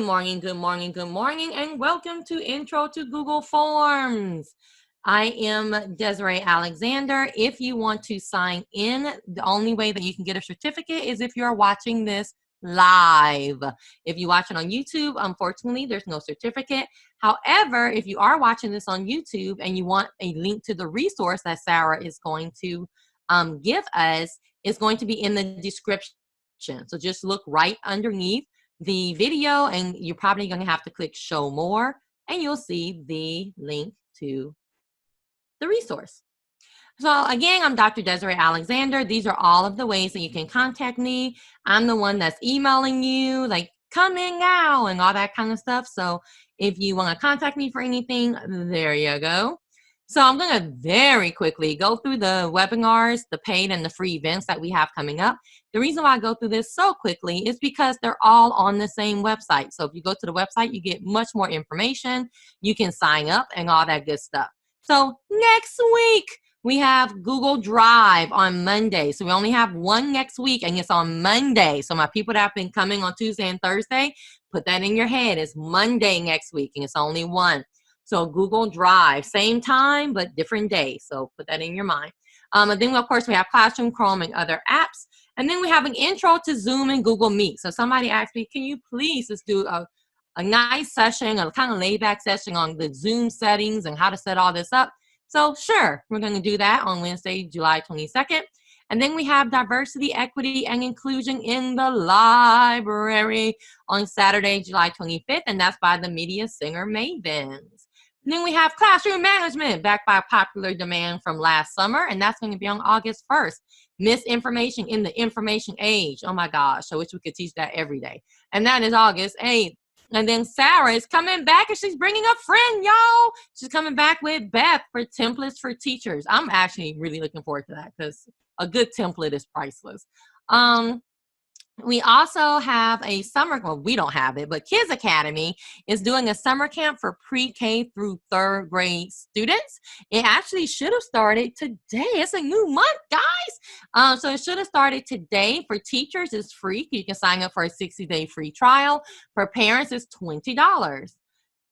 Good morning, good morning, good morning, and welcome to Intro to Google Forms. I am Desiree Alexander. If you want to sign in, the only way that you can get a certificate is if you're watching this live. If you watch it on YouTube, unfortunately, there's no certificate. However, if you are watching this on YouTube and you want a link to the resource that Sarah is going to give us, it's going to be in the description. So just look right underneath the video and you're probably going to have to click show more and you'll see the link to the resource. So again, I'm Dr. Desiree Alexander. These are all of the ways that you can contact me. I'm the one that's emailing you, like, come in now and all that kind of stuff. So if you want to contact me for anything, there you go. So I'm going to very quickly go through the webinars, the paid and the free events that we have coming up. The reason why I go through this so quickly is because they're all on the same website. So if you go to the website, you get much more information. You can sign up and all that good stuff. So next week, we have Google Drive on Monday. So we only have one next week and it's on Monday. So my people that have been coming on Tuesday and Thursday, put that in your head. It's Monday next week and it's only one. So Google Drive, same time, but different day. So put that in your mind. And then, of course, we have Classroom, Chrome, and other apps. And then we have an intro to Zoom and Google Meet. So somebody asked me, can you please just do a nice session, a kind of laid back session on the Zoom settings and how to set all this up? So sure, we're going to do that on Wednesday, July 22nd. And then we have diversity, equity, and inclusion in the library on Saturday, July 25th. And that's by the Media Singer Mavens. And then we have classroom management, backed by popular demand from last summer, and that's going to be on August 1st. Misinformation in the information age. Oh my gosh, I wish we could teach that every day. And that is August 8th. And then Sarah is coming back and she's bringing a friend, y'all. She's coming back with Beth for templates for teachers. I'm actually really looking forward to that because a good template is priceless. We also have a summer, well, we don't have it, but Kids Academy is doing a summer camp for pre-K through third grade students. It actually should have started today. It's a new month, guys. So it should have started today. For teachers, it's free. You can sign up for a 60-day free trial. For parents, it's $20.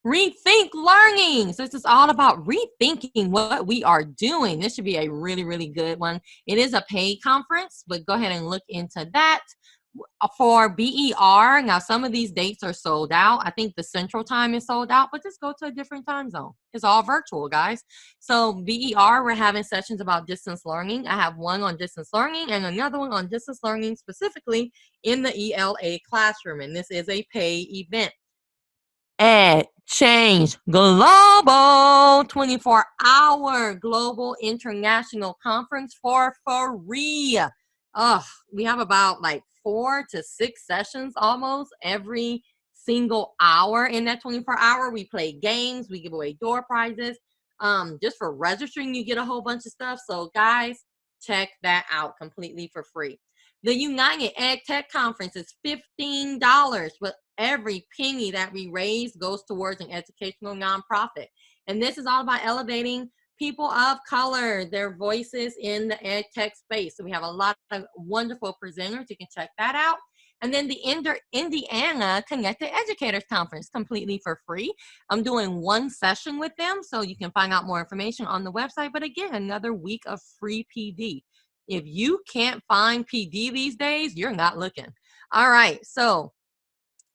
Rethink learning. So this is all about rethinking what we are doing. This should be a really, really good one. It is a paid conference, but go ahead and look into that. For BER, now some of these dates are sold out. I think the Central Time is sold out, but just go to a different time zone. It's all virtual, guys. So BER, we're having sessions about distance learning. I have one on distance learning and another one on distance learning specifically in the ELA classroom. And this is a pay event. Ed Change Global 24-hour global international conference for free. We have about like 4 to 6 sessions almost every single hour in that 24-hour. We play games, we give away door prizes. Just for registering, you get a whole bunch of stuff. So guys, check that out completely for free. The United Ed Tech Conference is $15, but every penny that we raise goes towards an educational nonprofit. And this is all about elevating people of color, their voices in the ed tech space. So we have a lot of wonderful presenters. You can check that out. And then the Indiana Connected Educators Conference, completely for free. I'm doing one session with them, so you can find out more information on the website. But again, another week of free PD. If you can't find PD these days, you're not looking. All right, so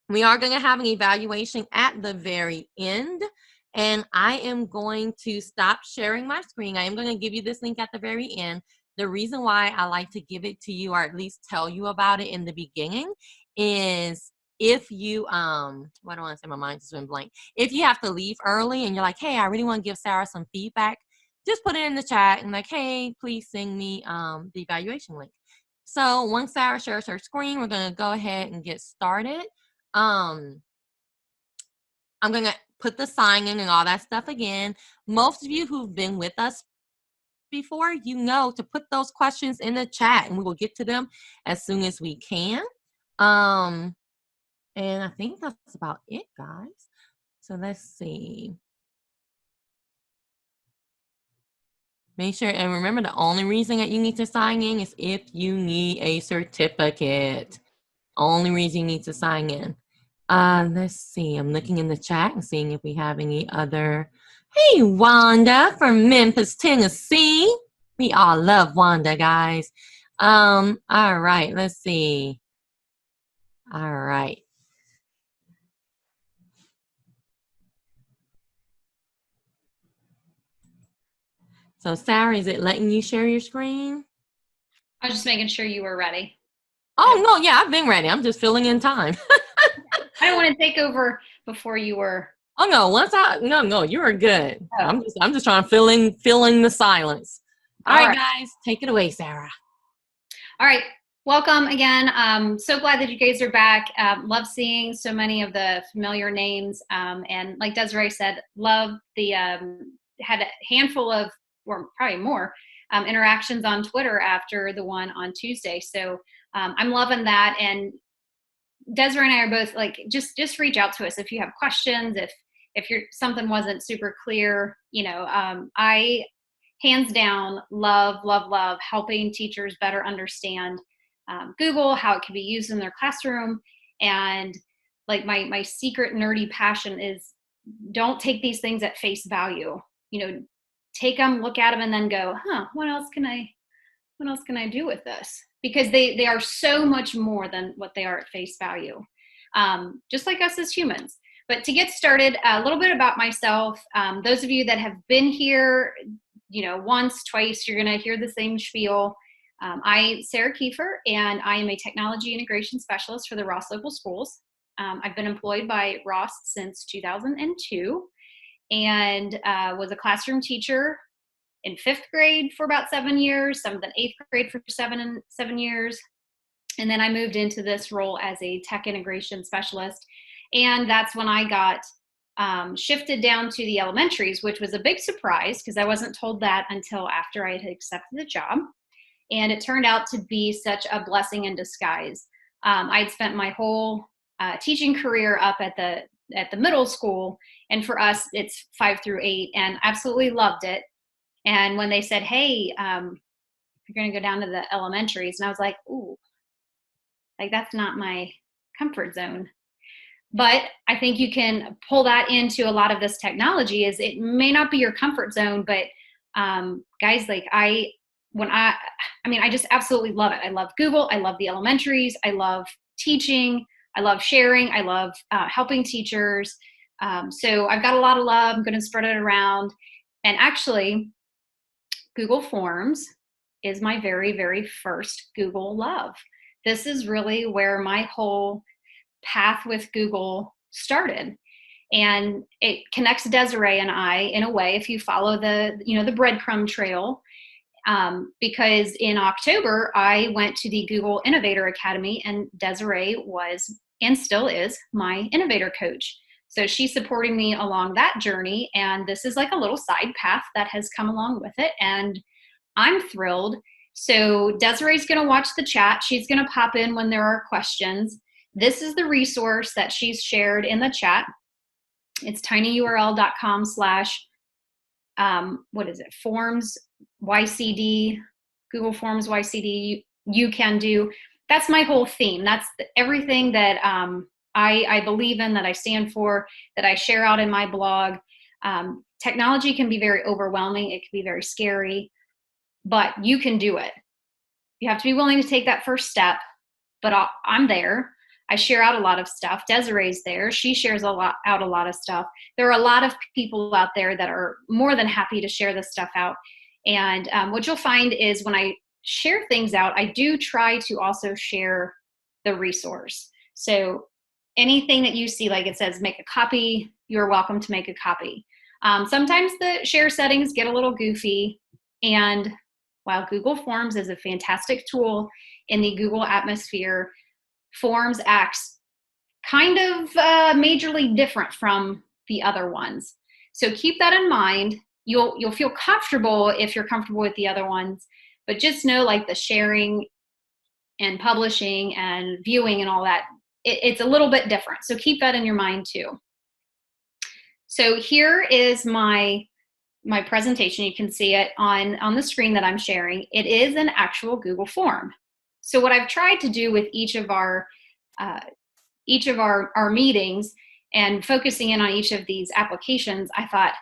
we are going to have an evaluation at the very end. And I am going to stop sharing my screen. I am going to give you this link at the very end. The reason why I like to give it to you, or at least tell you about it in the beginning, is if you, I don't want to say, my mind just went blank. If you have to leave early and you're like, hey, I really want to give Sarah some feedback, just put it in the chat and like, hey, please send me the evaluation link. So once Sarah shares her screen, we're going to go ahead and get started. I'm going to put the sign in and all that stuff again. Most of you who've been with us before, you know to put those questions in the chat and we will get to them as soon as we can. And I think that's about it, guys. So let's see. Make sure, and remember, the only reason that you need to sign in is if you need a certificate. Only reason you need to sign in. Let's see. I'm looking in the chat and seeing if we have any other. Hey, Wanda from Memphis, Tennessee. We all love Wanda, guys. All right, let's see. All right. So, Sarah, is it letting you share your screen? I was just making sure you were ready. Oh, no, yeah, I've been ready. I'm just filling in time. I don't want to take over before you were. Oh no, no, you are good. Oh. I'm just trying to fill in the silence. All All right, right. guys, take it away, Sarah. All right. Welcome again. So glad that you guys are back. Love seeing so many of the familiar names. And like Desiree said, love the, had a handful of, or probably more, interactions on Twitter after the one on Tuesday. So I'm loving that. And Desiree and I are both like, just reach out to us if you have questions, if something wasn't super clear. I hands down love helping teachers better understand Google, how it can be used in their classroom. And like my secret nerdy passion is, don't take these things at face value. Take them, look at them, and then go, what else can I do with this? Because they are so much more than what they are at face value, just like us as humans. But to get started, a little bit about myself. Those of you that have been here, once, twice, you're going to hear the same spiel. I'm Sarah Kiefer, and I am a technology integration specialist for the Ross Local Schools. I've been employed by Ross since 2002, and was a classroom teacher in 5th grade for about 7 years, 7th and 8th grade for 7 years. And then I moved into this role as a tech integration specialist. And that's when I got shifted down to the elementaries, which was a big surprise because I wasn't told that until after I had accepted the job. And it turned out to be such a blessing in disguise. I'd spent my whole teaching career up at the middle school. And for us, it's 5 through 8, and absolutely loved it. And when they said, hey, you're going to go down to the elementaries, and I was like, ooh, like that's not my comfort zone. But I think you can pull that into a lot of this technology. Is it may not be your comfort zone, but guys, like I just absolutely love it. I love Google. I love the elementaries. I love teaching. I love sharing. I love helping teachers. So I've got a lot of love. I'm going to spread it around. And actually, Google Forms is my very, very first Google love. This is really where my whole path with Google started. And it connects Desiree and I in a way, if you follow the breadcrumb trail, because in October, I went to the Google Innovator Academy, and Desiree was, and still is, my innovator coach. So she's supporting me along that journey. And this is like a little side path that has come along with it. And I'm thrilled. So Desiree's going to watch the chat. She's going to pop in when there are questions. This is the resource that she's shared in the chat. It's tinyurl.com/ Forms YCD, Google Forms YCD. You can do. That's my whole theme. That's everything that I believe in, that I stand for, that I share out in my blog. Technology can be very overwhelming. It can be very scary, but you can do it. You have to be willing to take that first step, but I'm there. I share out a lot of stuff. Desiree's there. She shares out a lot of stuff. There are a lot of people out there that are more than happy to share this stuff out. And what you'll find is when I share things out, I do try to also share the resource. So anything that you see, like it says, make a copy, you're welcome to make a copy. Sometimes the share settings get a little goofy. And while Google Forms is a fantastic tool in the Google atmosphere, Forms acts kind of majorly different from the other ones. So keep that in mind. You'll feel comfortable if you're comfortable with the other ones, but just know, like, the sharing and publishing and viewing and all that, it's a little bit different. So keep that in your mind too. So here is my presentation. You can see it on the screen that I'm sharing. It is an actual Google form. So what I've tried to do with each of our each of our meetings and focusing in on each of these applications, I thought,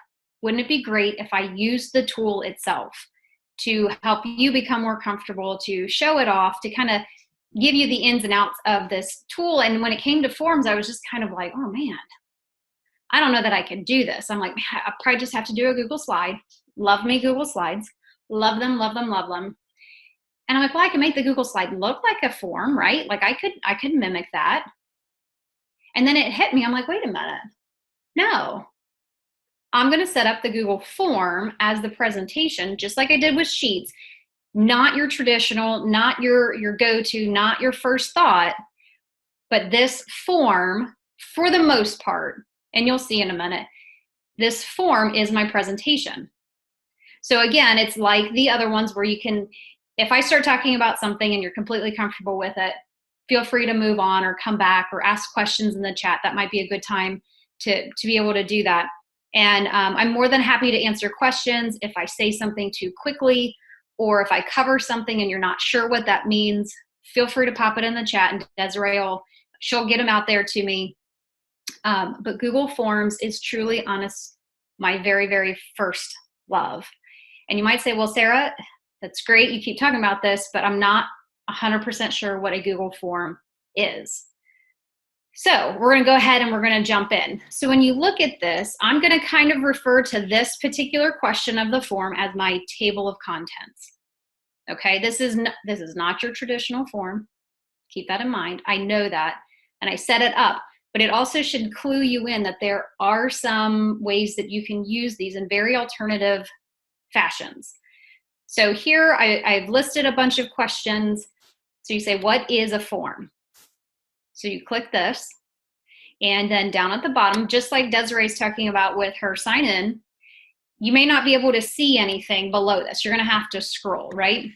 wouldn't it be great if I used the tool itself to help you become more comfortable, to show it off, to kind of give you the ins and outs of this tool. And when it came to forms, I was just kind of like, oh man, I don't know that I can do this. I'm like, I probably just have to do a Google slide. Love me Google Slides. Love them, love them, love them. And I'm like, well, I can make the Google slide look like a form, right? Like I could mimic that. And then it hit me. I'm like, wait a minute. No, I'm going to set up the Google form as the presentation, just like I did with Sheets. Not your traditional, not your go-to, not your first thought, but this form, for the most part, and you'll see in a minute, this form is my presentation. So again, it's like the other ones where you can, if I start talking about something and you're completely comfortable with it, feel free to move on or come back or ask questions in the chat. That might be a good time to be able to do that. And I'm more than happy to answer questions if I say something too quickly, or if I cover something and you're not sure what that means, feel free to pop it in the chat and Desiree she'll get them out there to me. But Google Forms is truly, honest, my very, very first love. And you might say, well, Sarah, that's great. You keep talking about this, but I'm not 100% sure what a Google form is. So we're going to go ahead and we're going to jump in. So when you look at this, I'm going to kind of refer to this particular question of the form as my table of contents. Okay, this is not your traditional form. Keep that in mind. I know that, and I set it up, but it also should clue you in that there are some ways that you can use these in very alternative fashions. So here I've listed a bunch of questions. So you say, what is a form? So you click this, and then down at the bottom, just like Desiree's talking about with her sign in, you may not be able to see anything below this. You're going to have to scroll, right?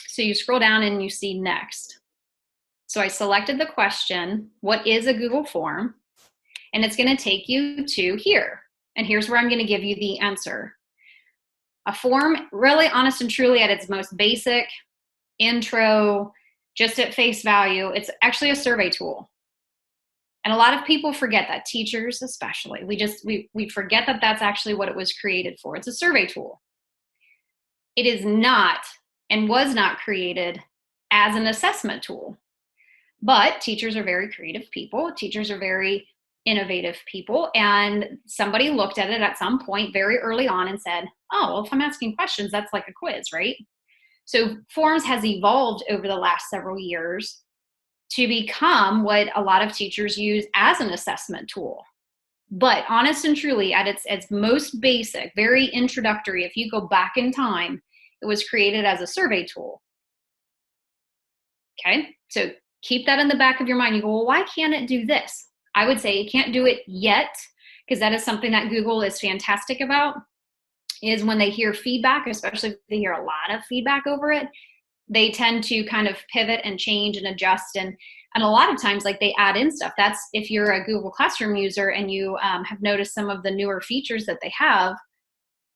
So you scroll down and you see next. So I selected the question, what is a Google form? And it's going to take you to here. And here's where I'm going to give you the answer. A form, really honest and truly at its most basic, intro, just at face value, it's actually a survey tool. And a lot of people forget that, teachers especially. We forget that that's actually what it was created for. It's a survey tool. It is not and was not created as an assessment tool. But teachers are very creative people. Teachers are very innovative people. And somebody looked at it at some point very early on and said, oh, well, if I'm asking questions, that's like a quiz, right? So Forms has evolved over the last several years to become what a lot of teachers use as an assessment tool. But honest and truly, at its most basic, very introductory, if you go back in time, it was created as a survey tool. Okay, so keep that in the back of your mind. You go, well, why can't it do this? I would say it can't do it yet, because that is something that Google is fantastic about, is when they hear feedback, especially if they hear a lot of feedback over it, they tend to kind of pivot and change and adjust. And a lot of times, like, they add in stuff. That's if you're a Google Classroom user and you have noticed some of the newer features that they have,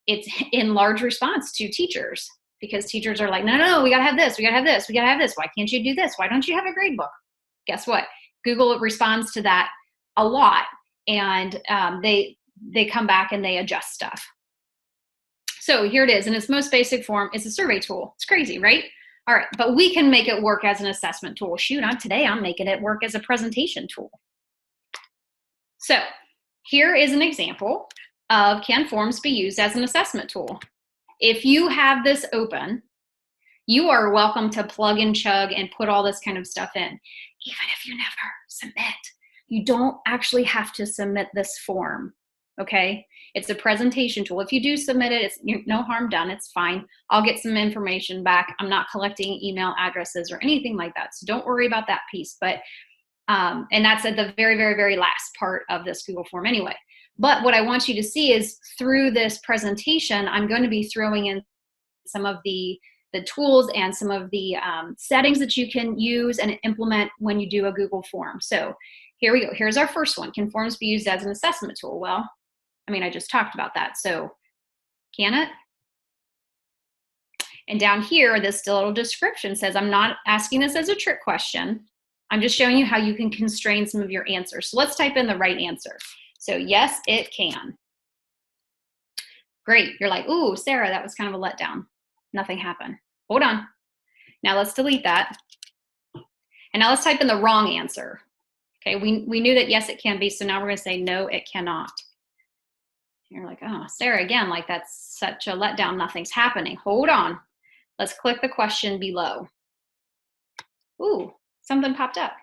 it's in large response to teachers, because teachers are like, no, we gotta have this, we gotta have this, we gotta have this. Why can't you do this? Why don't you have a grade book? Guess what? Google responds to that a lot, and they come back and they adjust stuff. So here it is in its most basic form. It's a survey tool. It's crazy, right? All right, but we can make it work as an assessment tool. Shoot, today I'm making it work as a presentation tool. So here is an example of, can forms be used as an assessment tool? If you have this open, you are welcome to plug and chug and put all this kind of stuff in. Even if you never submit, you don't actually have to submit this form, okay? It's a presentation tool. If you do submit it, it's no harm done. It's fine. I'll get some information back. I'm not collecting email addresses or anything like that, so don't worry about that piece. But and that's at the very, very, very last part of this Google form anyway. But what I want you to see is, through this presentation, I'm going to be throwing in some of the tools and some of the settings that you can use and implement when you do a Google form. So here we go. Here's our first one. Can forms be used as an assessment tool? Well, I just talked about that. So can it? And down here, this little description says, I'm not asking this as a trick question. I'm just showing you how you can constrain some of your answers. So let's type in the right answer. So yes, it can. Great. You're like, ooh, Sarah, that was kind of a letdown. Nothing happened. Hold on. Now let's delete that. And now let's type in the wrong answer. Okay, we knew that yes, it can be. So now we're going to say no, it cannot. You're like, oh, Sarah, again, like that's such a letdown. Nothing's happening. Hold on. Let's click the question below. Ooh, something popped up.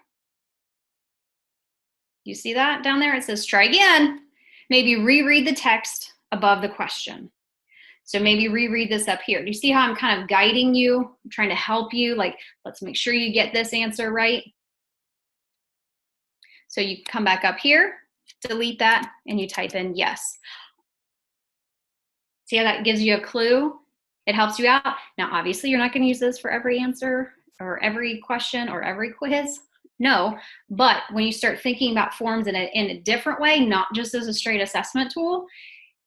You see that down there? It says try again. Maybe reread the text above the question. So maybe reread this up here. Do you see how I'm kind of guiding you? I'm trying to help you. Like, let's make sure you get this answer right. So you come back up here, delete that, and you type in yes. See how that gives you a clue? It helps you out. Now, obviously, you're not going to use this for every answer or every question or every quiz. No, but when you start thinking about forms in a different way, not just as a straight assessment tool,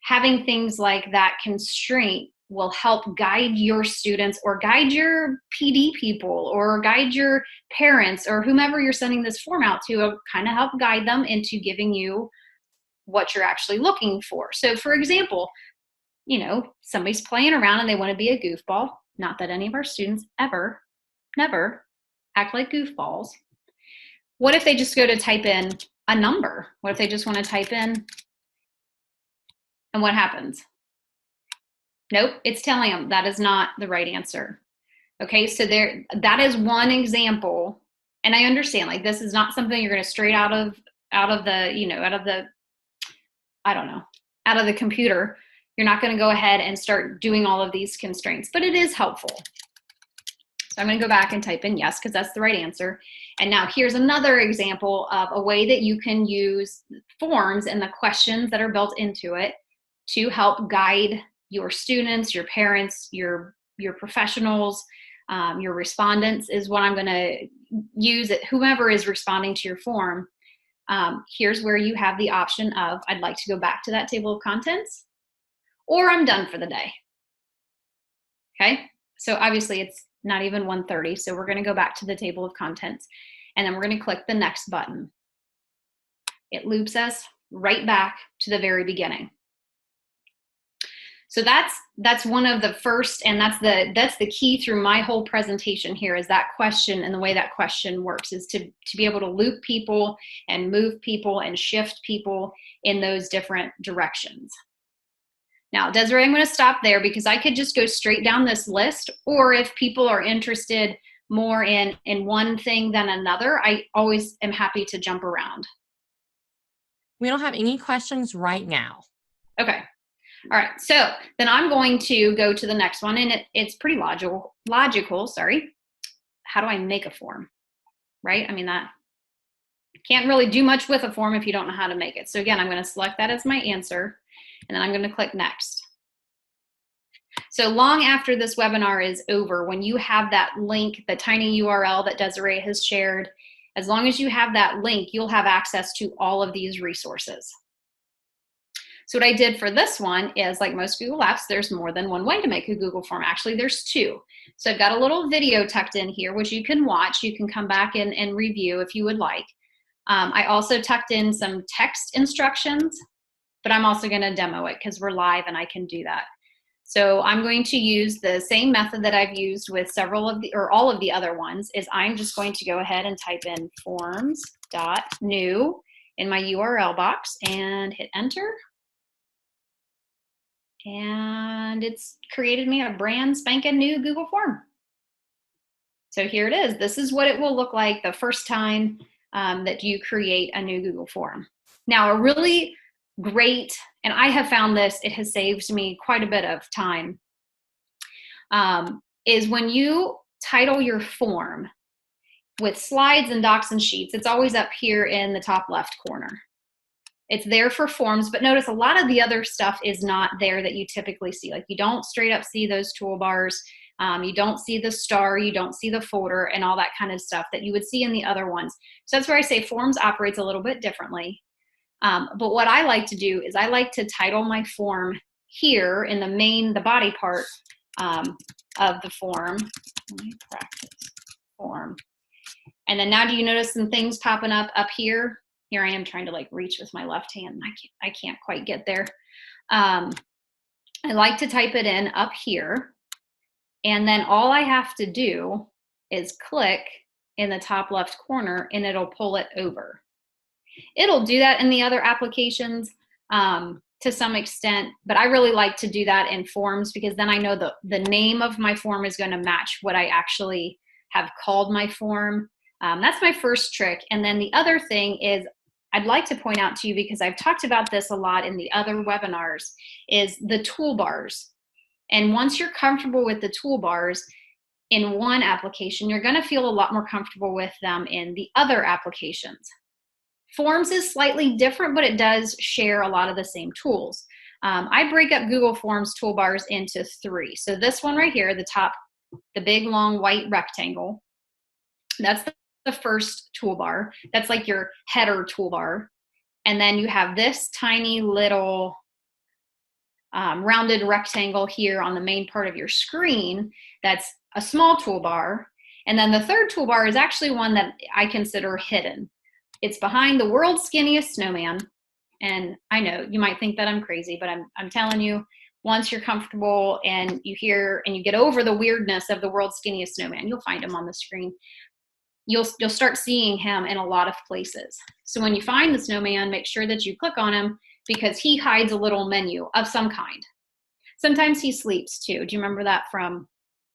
having things like that constraint will help guide your students or guide your PD people or guide your parents or whomever you're sending this form out to, kind of help guide them into giving you what you're actually looking for. So for example, you know, somebody's playing around and they want to be a goofball. Not that any of our students ever, never act like goofballs. What if they just go to type in a number? What if they just want to type in, and what happens? Nope, it's telling them that is not the right answer. Okay, so that is one example. And I understand, like, this is not something you're going to straight out of the, you know, out of the, I don't know, out of the computer. You're not going to go ahead and start doing all of these constraints, but it is helpful. So I'm going to go back and type in yes, because that's the right answer. And now here's another example of a way that you can use forms and the questions that are built into it to help guide your students, your parents, your professionals, your respondents is what I'm going to use it. Whomever is responding to your form, here's where you have the option of, I'd like to go back to that table of contents, or I'm done for the day. Okay, so obviously it's not even 1:30, so we're going to go back to the table of contents, and then we're going to click the next button. It loops us right back to the very beginning. So that's one of the first, and that's the key through my whole presentation here, is that question, and the way that question works is to be able to loop people and move people and shift people in those different directions. Now, Desiree, I'm going to stop there because I could just go straight down this list, or if people are interested more in one thing than another, I always am happy to jump around. We don't have any questions right now. Okay. All right. So then I'm going to go to the next one, and it's pretty logical. Sorry. How do I make a form? Right? I mean, that can't really do much with a form if you don't know how to make it. So again, I'm going to select that as my answer, and then I'm going to click next. So long after this webinar is over, when you have that link, the tiny URL that Desiree has shared, as long as you have that link, you'll have access to all of these resources. So what I did for this one is, like most Google Apps, there's more than one way to make a Google form. Actually, there's two. So I've got a little video tucked in here, which you can watch. You can come back and review if you would like. I also tucked in some text instructions, but I'm also going to demo it because we're live and I can do that. So I'm going to use the same method that I've used with several of the, or all of the other ones, is I'm just going to go ahead and type in forms.new in my URL box and hit enter. And it's created me a brand spanking new Google form. So here it is. This is what it will look like the first time that you create a new Google form. Now, a really great, and I have found this, it has saved me quite a bit of time, is when you title your form with slides and docs and sheets, it's always up here in the top left corner. It's there for forms, but notice a lot of the other stuff is not there that you typically see. Like, you don't straight up see those toolbars. You don't see the star, you don't see the folder and all that kind of stuff that you would see in the other ones. So that's where I say forms operates a little bit differently. But what I like to do is I like to title my form here in the body part of the form. Let me practice form. And then now do you notice some things popping up here? Here I am trying to like reach with my left hand. I can't quite get there. I like to type it in up here. And then all I have to do is click in the top left corner and it'll pull it over. It'll do that in the other applications to some extent, but I really like to do that in forms because then I know the name of my form is going to match what I actually have called my form. That's my first trick. And then the other thing is I'd like to point out to you, because I've talked about this a lot in the other webinars, is the toolbars. And once you're comfortable with the toolbars in one application, you're going to feel a lot more comfortable with them in the other applications. Forms is slightly different, but it does share a lot of the same tools. I break up Google Forms toolbars into 3. So this one right here, the top, the big long white rectangle, that's the first toolbar. That's like your header toolbar. And then you have this tiny little rounded rectangle here on the main part of your screen. That's a small toolbar. And then the third toolbar is actually one that I consider hidden. It's behind the world's skinniest snowman. And I know you might think that I'm crazy, but I'm telling you, once you're comfortable and you hear and you get over the weirdness of the world's skinniest snowman, you'll find him on the screen. You'll start seeing him in a lot of places. So when you find the snowman, make sure that you click on him because he hides a little menu of some kind. Sometimes he sleeps too. Do you remember that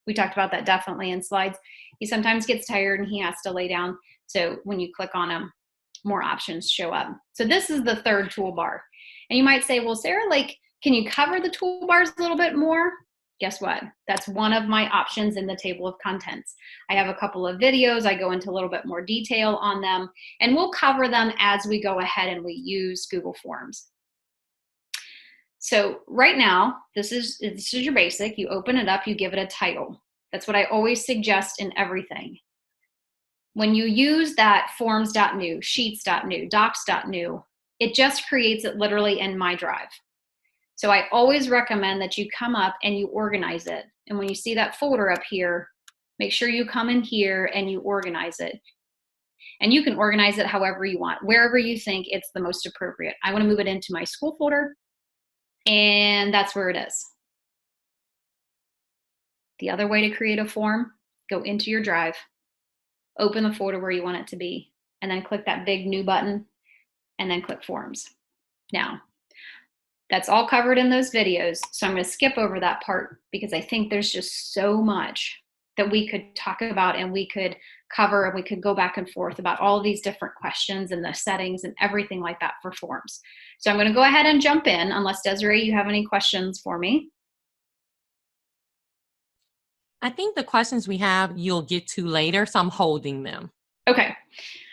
we talked about that definitely in slides. He sometimes gets tired and he has to lay down. So when you click on him, more options show up. So this is the third toolbar. And you might say, well, Sarah, like, can you cover the toolbars a little bit more? Guess what? That's one of my options in the table of contents. I have a couple of videos. I go into a little bit more detail on them, and we'll cover them as we go ahead and we use Google Forms. So right now, this is your basic. You open it up, you give it a title. That's what I always suggest in everything. When you use that forms.new, sheets.new, docs.new, it just creates it literally in my drive. So I always recommend that you come up and you organize it. And when you see that folder up here, make sure you come in here and you organize it. And you can organize it however you want, wherever you think it's the most appropriate. I want to move it into my school folder, and that's where it is. The other way to create a form, go into your drive, open the folder where you want it to be, and then click that big new button, and then click Forms. Now, that's all covered in those videos, so I'm going to skip over that part because I think there's just so much that we could talk about and we could cover, and we could go back and forth about all of these different questions and the settings and everything like that for forms. So I'm going to go ahead and jump in, unless Desiree, you have any questions for me. I think the questions we have, you'll get to later, so I'm holding them. Okay.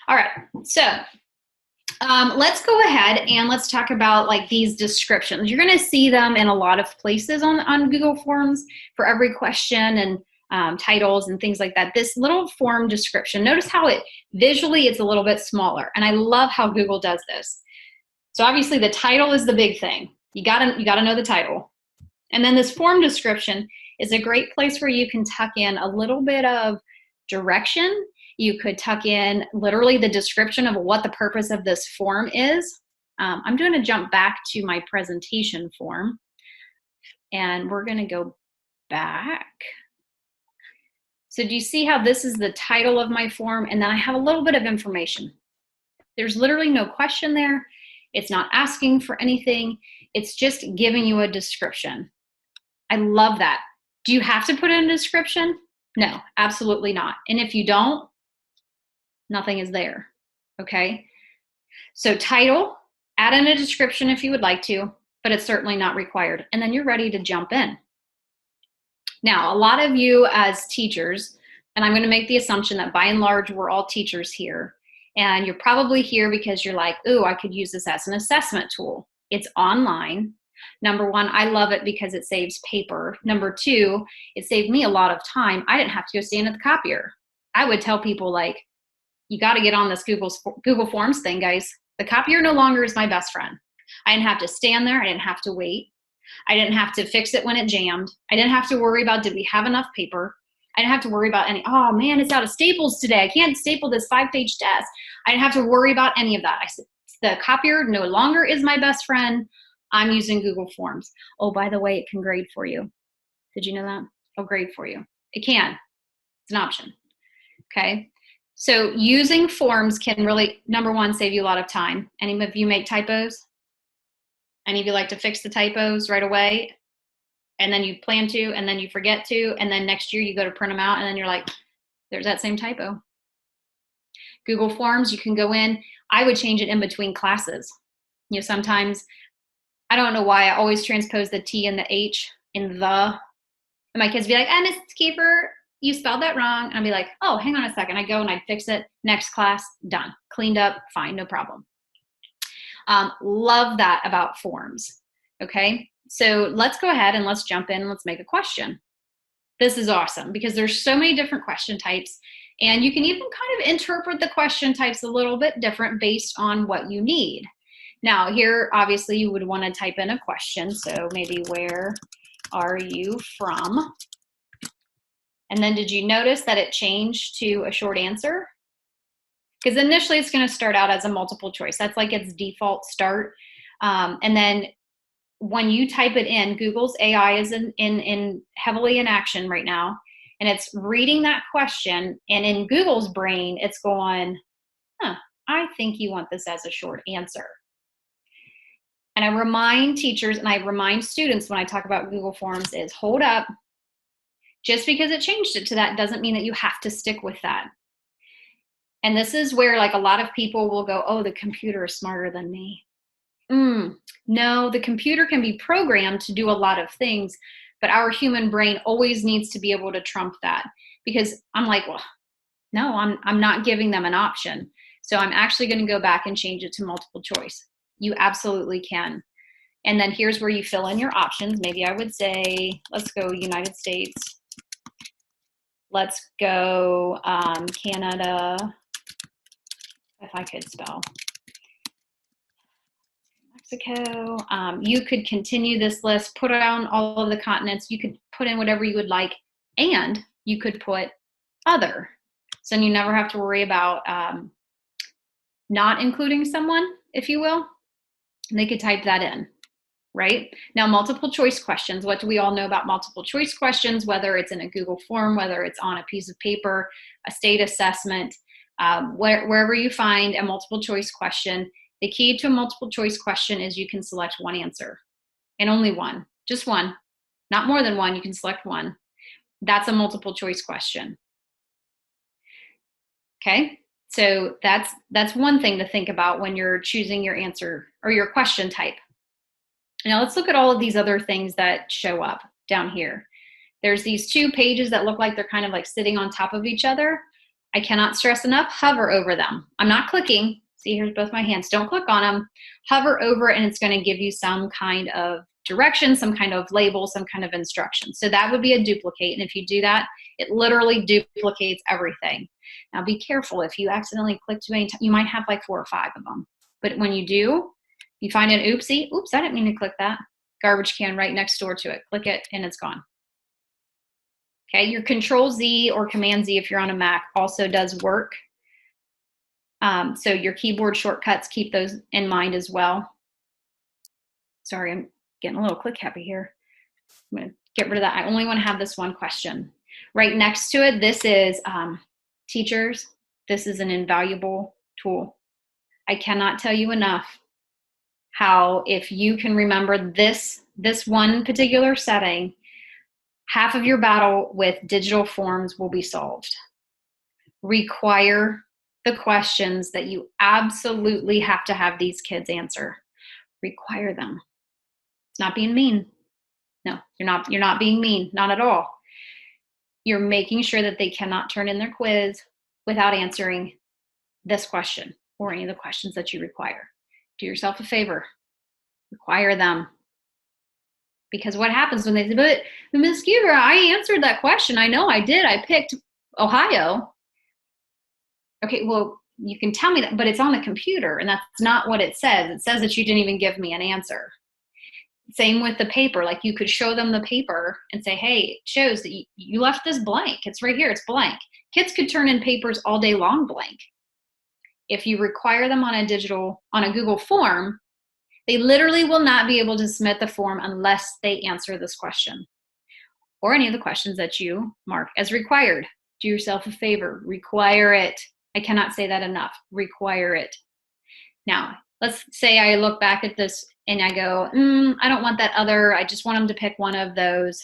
All right. So let's go ahead and let's talk about like these descriptions. You're going to see them in a lot of places on Google Forms for every question and titles and things like that. This little form description, notice how visually it's a little bit smaller. And I love how Google does this. So obviously the title is the big thing. You gotta know the title. And then this form description is a great place where you can tuck in a little bit of direction. You could tuck in literally the description of what the purpose of this form is. I'm going to jump back to my presentation form, and we're going to go back. So do you see how this is the title of my form? And then I have a little bit of information. There's literally no question there. It's not asking for anything. It's just giving you a description. I love that. Do you have to put in a description? No, absolutely not. And if you don't, nothing is there, okay? So title, add in a description if you would like to, but it's certainly not required. And then you're ready to jump in. Now, a lot of you as teachers, and I'm gonna make the assumption that by and large, we're all teachers here, and you're probably here because you're like, ooh, I could use this as an assessment tool. It's online. Number one, I love it because it saves paper. Number two, it saved me a lot of time. I didn't have to go stand at the copier. I would tell people like, you got to get on this Google Forms thing, guys. The copier no longer is my best friend. I didn't have to stand there. I didn't have to wait. I didn't have to fix it when it jammed. I didn't have to worry about, did we have enough paper? I didn't have to worry about any, oh man, it's out of staples today. I can't staple this 5-page test. I didn't have to worry about any of that. I said, the copier no longer is my best friend. I'm using Google Forms. Oh, by the way, it can grade for you. Did you know that? It'll grade for you. It can. It's an option. Okay. So using forms can really, number one, save you a lot of time. Any of you make typos? Any of you like to fix the typos right away? And then you plan to, and then you forget to, and then next year you go to print them out, and then you're like, there's that same typo. Google Forms, you can go in. I would change it in between classes. You know, sometimes, I don't know why I always transpose the T and the H in the, and my kids be like, Mrs. Kiefer, you spelled that wrong. And I'd be like, oh, hang on a second. I go and I fix it. Next class, done. Cleaned up, fine, no problem. Love that about forms. Okay, so let's go ahead and let's jump in and let's make a question. This is awesome because there's so many different question types, and you can even kind of interpret the question types a little bit different based on what you need. Now here, obviously you would want to type in a question. So maybe, where are you from? And then did you notice that it changed to a short answer? Because initially it's going to start out as a multiple choice. That's like its default start. And then when you type it in, Google's AI is in heavily in action right now. And it's reading that question. And in Google's brain, it's going, I think you want this as a short answer. And I remind teachers and I remind students when I talk about Google Forms is, hold up. Just because it changed it to that doesn't mean that you have to stick with that. And this is where like a lot of people will go, oh, the computer is smarter than me. No, the computer can be programmed to do a lot of things, but our human brain always needs to be able to trump that. Because I'm like, well, no, I'm not giving them an option. So I'm actually going to go back and change it to multiple choice. You absolutely can. And then here's where you fill in your options. Maybe I would say, let's go United States. Let's go Canada, if I could spell. Mexico. You could continue this list, put down all of the continents. You could put in whatever you would like, and you could put other. So you never have to worry about not including someone, if you will. And they could type that in, right? Now, multiple choice questions. What do we all know about multiple choice questions, whether it's in a Google form, whether it's on a piece of paper, a state assessment, wherever you find a multiple choice question, the key to a multiple choice question is you can select one answer and only one, just one, not more than one. You can select one. That's a multiple choice question. Okay, so that's one thing to think about when you're choosing your answer or your question type. Now let's look at all of these other things that show up down here. There's these two pages that look like they're kind of like sitting on top of each other. I cannot stress enough, hover over them. I'm not clicking. See, here's both my hands. Don't click on them. Hover over it and it's going to give you some kind of direction, some kind of label, some kind of instruction. So that would be a duplicate. And if you do that, it literally duplicates everything. Now be careful. If you accidentally click too many times, you might have like 4 or 5 of them. But when you do, you find an oopsie. Oops, I didn't mean to click that. Garbage can right next door to it. Click it and it's gone. Okay, your Control Z or Command Z if you're on a Mac also does work. So your keyboard shortcuts, keep those in mind as well. Sorry, I'm getting a little click happy here. I'm going to get rid of that. I only want to have this one question. Right next to it, this is teachers. This is an invaluable tool. I cannot tell you enough how if you can remember this one particular setting, half of your battle with digital forms will be solved. Require the questions that you absolutely have to have these kids answer. Require them. It's not being mean. No, you're not being mean, not at all. You're making sure that they cannot turn in their quiz without answering this question or any of the questions that you require. Do yourself a favor. Require them. Because what happens when they say, but Ms. Kiefer, I answered that question. I know I did. I picked Ohio. Okay, well, you can tell me that, but it's on the computer, and that's not what it says. It says that you didn't even give me an answer. Same with the paper. Like you could show them the paper and say, hey, it shows that you left this blank. It's right here. It's blank. Kids could turn in papers all day long blank. If you require them on a Google form, they literally will not be able to submit the form unless they answer this question or any of the questions that you mark as required. Do yourself a favor, require it. I cannot say that enough, require it. Now, let's say I look back at this and I go, I don't want that other, I just want them to pick one of those.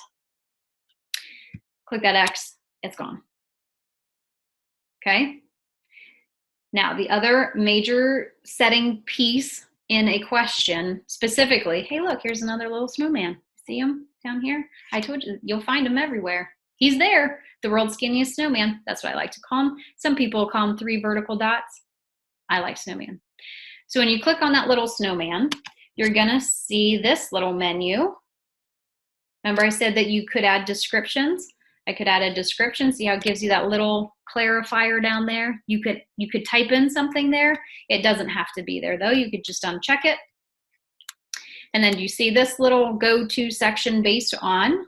Click that X, it's gone. Okay? Now, the other major setting piece in a question, specifically, hey, look, here's another little snowman. See him down here? I told you, you'll find him everywhere. He's there, the world's skinniest snowman. That's what I like to call him. Some people call him 3 vertical dots. I like snowman. So when you click on that little snowman, you're gonna see this little menu. Remember I said that you could add descriptions? I could add a description. See how it gives you that little clarifier down there? You could type in something there. It doesn't have to be there though. You could just uncheck it. And then you see this little go-to section based on.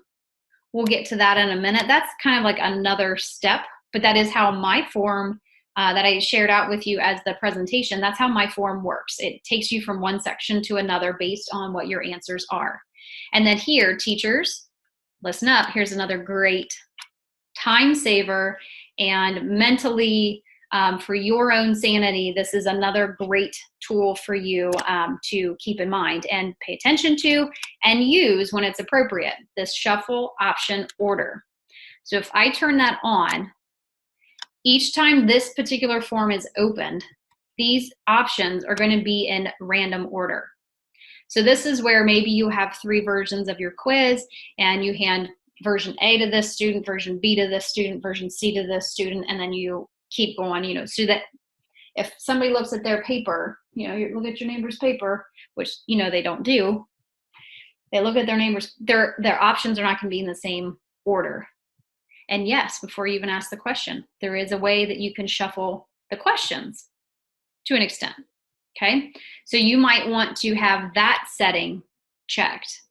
We'll get to that in a minute. That's kind of like another step, but that is how my form that I shared out with you as the presentation, that's how my form works. It takes you from one section to another based on what your answers are. And then here, teachers, listen up. Here's another great time saver and mentally for your own sanity, this is another great tool for you to keep in mind and pay attention to and use when it's appropriate, this shuffle option order. So if I turn that on, each time this particular form is opened, these options are going to be in random order. So this is where maybe you have 3 versions of your quiz and you hand version A to this student, version B to this student, version C to this student, and then you keep going, so that if somebody looks at their paper, you look at your neighbor's paper, which, they don't do, they look at their neighbor's, their options are not going to be in the same order. And yes, before you even ask the question, there is a way that you can shuffle the questions to an extent, okay? So you might want to have that setting checked.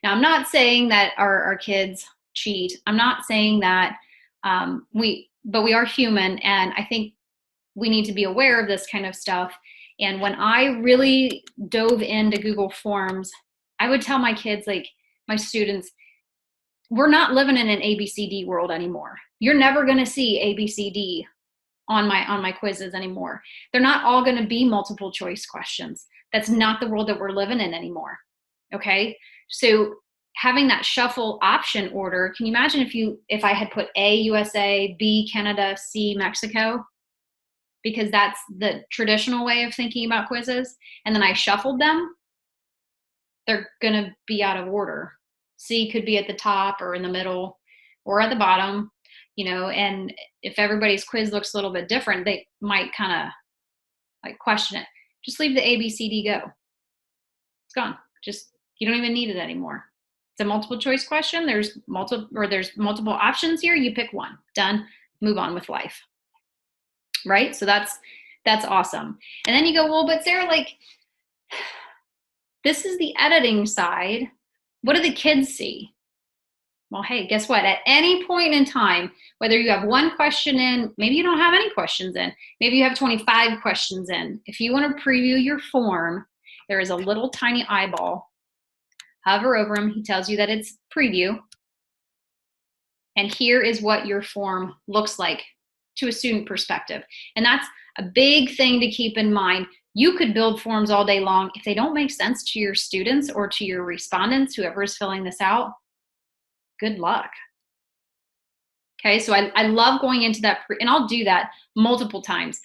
Now, I'm not saying that our kids cheat. I'm not saying that, but we are human, and I think we need to be aware of this kind of stuff. And when I really dove into Google Forms, I would tell my kids, like my students, we're not living in an ABCD world anymore. You're never going to see ABCD on my quizzes anymore. They're not all going to be multiple choice questions. That's not the world that we're living in anymore. Okay? So having that shuffle option order, can you imagine if I had put A, USA, B, Canada, C, Mexico? Because that's the traditional way of thinking about quizzes. And then I shuffled them, they're going to be out of order. C could be at the top or in the middle or at the bottom, and if everybody's quiz looks a little bit different, they might kind of like question it. Just leave the ABCD go. It's gone. You don't even need it anymore. It's a multiple choice question. There's multiple options here. You pick one. Done. Move on with life. Right? So that's awesome. And then you go, well, but Sarah, this is the editing side. What do the kids see? Well, hey, guess what? At any point in time, whether you have 1 question in, maybe you don't have any questions in, maybe you have 25 questions in. If you want to preview your form, there is a little tiny eyeball. Hover over him. He tells you that it's preview. And here is what your form looks like to a student perspective. And that's a big thing to keep in mind. You could build forms all day long. If they don't make sense to your students or to your respondents, whoever is filling this out, good luck. Okay, so I love going into that, and I'll do that multiple times.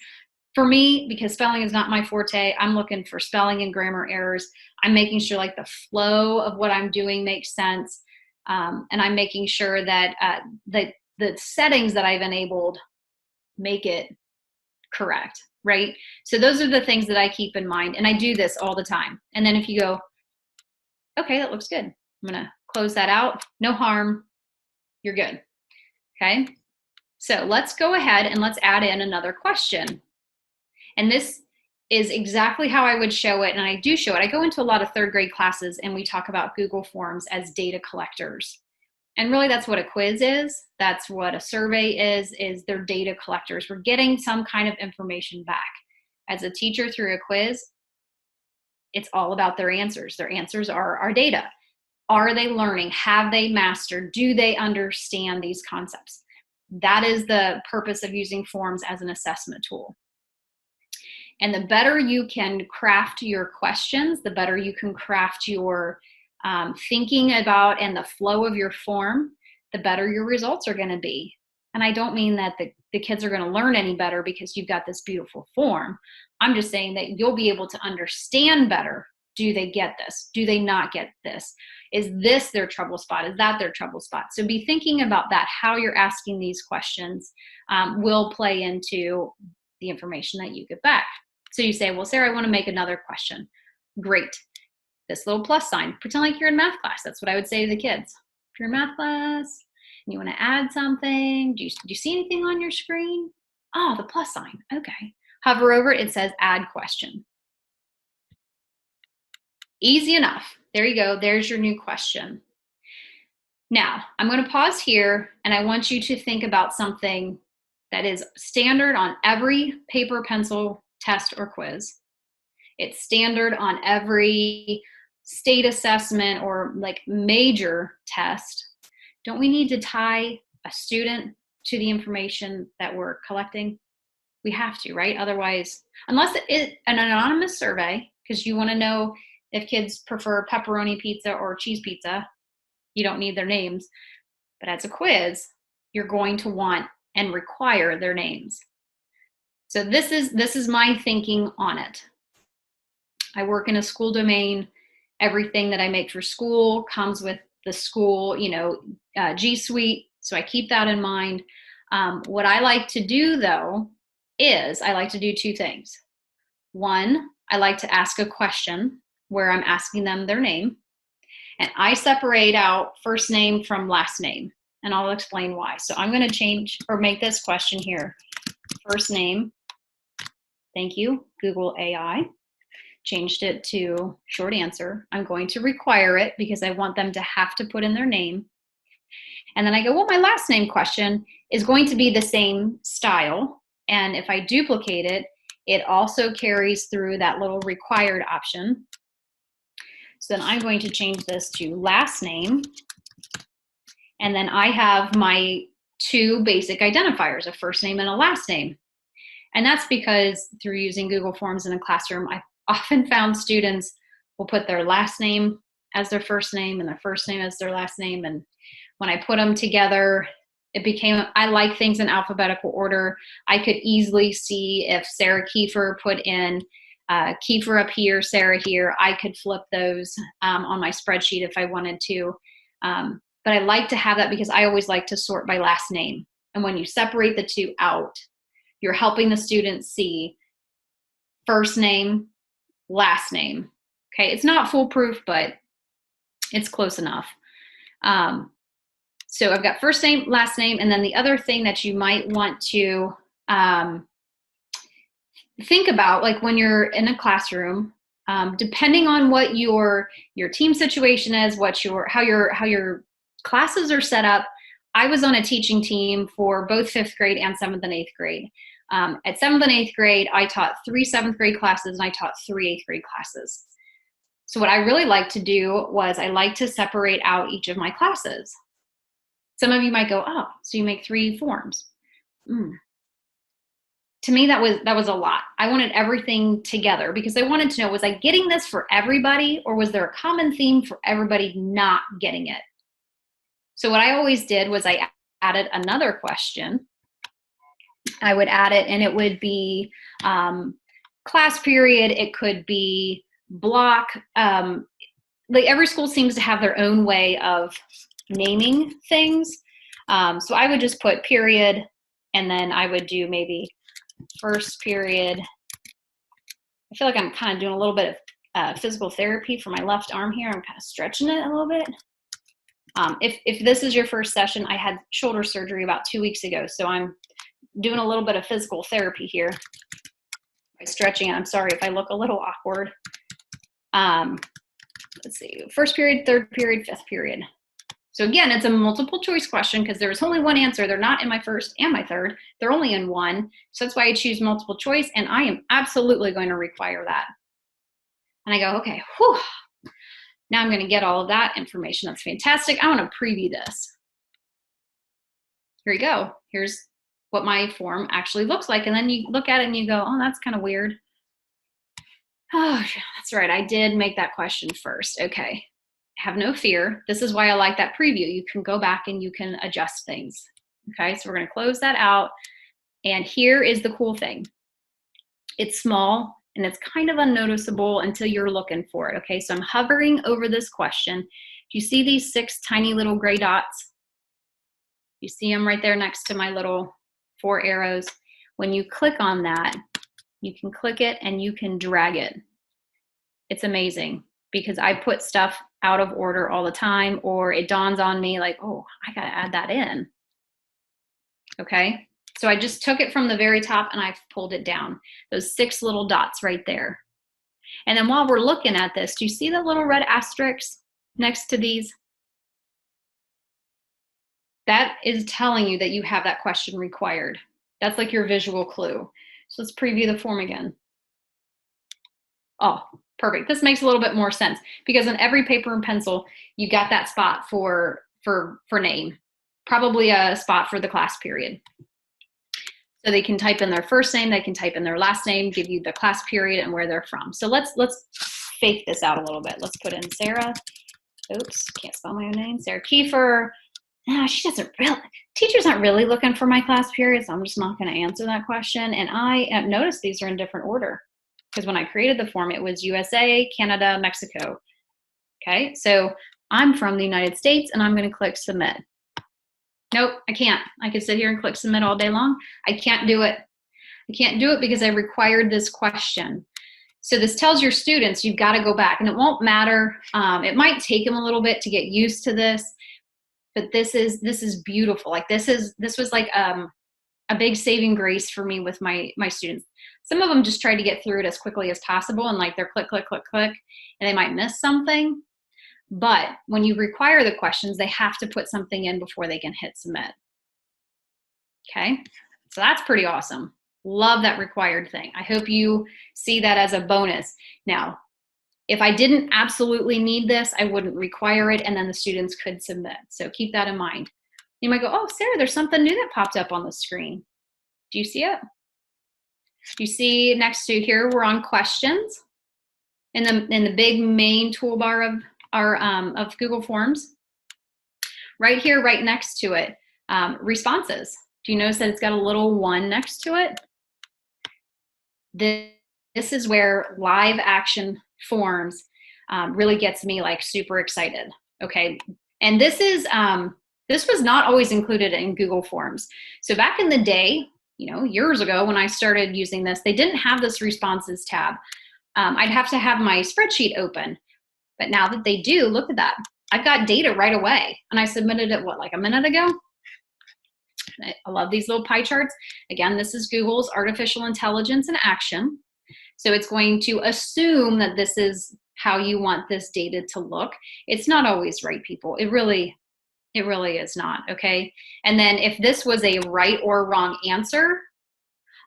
For me, because spelling is not my forte, I'm looking for spelling and grammar errors. I'm making sure the flow of what I'm doing makes sense. And I'm making sure that the settings that I've enabled make it correct, right? So those are the things that I keep in mind, and I do this all the time. And then if you go, okay, that looks good, I'm gonna close that out, no harm, you're good, okay? So let's go ahead and let's add in another question. And this is exactly how I would show it. And I do show it. I go into a lot of 3rd grade classes and we talk about Google Forms as data collectors. And really that's what a quiz is. That's what a survey is they're data collectors. We're getting some kind of information back. As a teacher through a quiz, it's all about their answers. Their answers are our data. Are they learning? Have they mastered? Do they understand these concepts? That is the purpose of using forms as an assessment tool. And the better you can craft your questions, the better you can craft your thinking about and the flow of your form, the better your results are going to be. And I don't mean that the kids are going to learn any better because you've got this beautiful form. I'm just saying that you'll be able to understand better. Do they get this? Do they not get this? Is this their trouble spot? Is that their trouble spot? So be thinking about that. How you're asking these questions will play into the information that you get back. So you say, well, Sarah, I want to make another question. Great. This little plus sign. Pretend like you're in math class. That's what I would say to the kids. If you're in math class and you want to add something, do you see anything on your screen? Oh, the plus sign. Okay. Hover over it. It says add question. Easy enough. There you go. There's your new question. Now, I'm going to pause here and I want you to think about something that is standard on every paper, pencil, test, or quiz. It's standard on every state assessment or like major test. Don't we need to tie a student to the information that we're collecting? We have to, right? Otherwise, unless it's an anonymous survey, because you want to know if kids prefer pepperoni pizza or cheese pizza, you don't need their names. But as a quiz, you're going to want and require their names. So this is my thinking on it. I work in a school domain. Everything that I make for school comes with the school, G Suite. So I keep that in mind. What I like to do though, is I like to do 2 things. One, I like to ask a question where I'm asking them their name. And I separate out first name from last name. And I'll explain why. So I'm going to change or make this question here. First name. Thank you, Google AI. Changed it to short answer. I'm going to require it because I want them to have to put in their name. And then I go, well, my last name question is going to be the same style. And if I duplicate it, it also carries through that little required option. So then I'm going to change this to last name. And then I have my 2 basic identifiers, a first name and a last name. And that's because through using Google Forms in a classroom, I've often found students will put their last name as their first name and their first name as their last name. And when I put them together, it became, I like things in alphabetical order. I could easily see if Sarah Kiefer put in Kiefer up here, Sarah here, I could flip those on my spreadsheet if I wanted to. But I like to have that because I always like to sort by last name. And when you separate the 2 out, you're helping the students see first name, last name. Okay, it's not foolproof, but it's close enough. So I've got first name, last name, and then the other thing that you might want to think about, like when you're in a classroom, depending on what your team situation is, how your classes are set up. I was on a teaching team for both 5th grade and 7th and 8th grade. At 7th and 8th grade, I taught 3 7th grade classes and I taught 3 8th grade classes. So what I really like to do was I like to separate out each of my classes. Some of you might go, oh, so you make 3 forms. To me, that was a lot. I wanted everything together because I wanted to know, was I getting this for everybody or was there a common theme for everybody not getting it? So what I always did was I added another question. I would add it and it would be class period. It could be block. Like every school seems to have their own way of naming things. So I would just put period and then I would do maybe first period. I feel like I'm kind of doing a little bit of physical therapy for my left arm here. I'm kind of stretching it a little bit. If this is your first session, I had shoulder surgery about 2 weeks ago, so I'm doing a little bit of physical therapy here. by stretching it. I'm sorry if I look a little awkward. Let's see, first period, third period, fifth period. So again, it's a multiple choice question because there's only one answer. They're not in my first and my third. They're only in one. So that's why I choose multiple choice, and I am absolutely going to require that. And I go, okay, whew. Now I'm going to get all of that information. That's fantastic. I want to preview this. Here you go. Here's what my form actually looks like. And then you look at it and you go, oh, that's kind of weird. Oh, that's right. I did make that question first. Okay. Have no fear. This is why I like that preview. You can go back and you can adjust things. Okay. So we're going to close that out. And here is the cool thing. It's small and it's kind of unnoticeable until you're looking for it. Okay. So I'm hovering over this question. Do you see these 6 tiny little gray dots? You see them right there next to my little 4 arrows. When you click on that, you can click it and you can drag it. It's amazing because I put stuff out of order all the time, or it dawns on me like, oh, I got to add that in. Okay. So I just took it from the very top and I've pulled it down. Those 6 little dots right there. And then while we're looking at this, do you see the little red asterisks next to these? That is telling you that you have that question required. That's like your visual clue. So let's preview the form again. Oh, perfect. This makes a little bit more sense because in every paper and pencil, you got that spot for name, probably a spot for the class period. So they can type in their first name, they can type in their last name, give you the class period and where they're from. So let's fake this out a little bit. Let's put in Sarah. Oops, can't spell my own name. Sarah Kiefer. No, she doesn't really, teachers aren't really looking for my class period, so I'm just not going to answer that question. And I noticed these are in different order because when I created the form, it was USA, Canada, Mexico. Okay, so I'm from the United States and I'm going to click submit. Nope, I can't. I could sit here and click submit all day long. I can't do it. I can't do it because I required this question. So this tells your students you've got to go back, and it won't matter. It might take them a little bit to get used to this. But this is beautiful. Like this was like a big saving grace for me with my students. Some of them just try to get through it as quickly as possible and like they're click, click, click, click, and they might miss something. But when you require the questions, they have to put something in before they can hit submit. Okay, so that's pretty awesome. Love that required thing. I hope you see that as a bonus. Now, if I didn't absolutely need this, I wouldn't require it, and then the students could submit. So keep that in mind. You might go, oh, Sarah, there's something new that popped up on the screen. Do you see it? Do you see next to here, we're on questions in the big main toolbar of our of Google Forms. Right here, right next to it, responses. Do you notice that it's got a little 1 next to it? This is where live action forms really gets me like super excited. Okay, and this was not always included in Google Forms. So back in the day, years ago when I started using this, they didn't have this responses tab. I'd have to have my spreadsheet open, but now that they do, look at that. I've got data right away, and I submitted it like a minute ago. I love these little pie charts. Again, this is Google's artificial intelligence in action. So it's going to assume that this is how you want this data to look. It's not always right, people. It really is not, okay? And then if this was a right or wrong answer,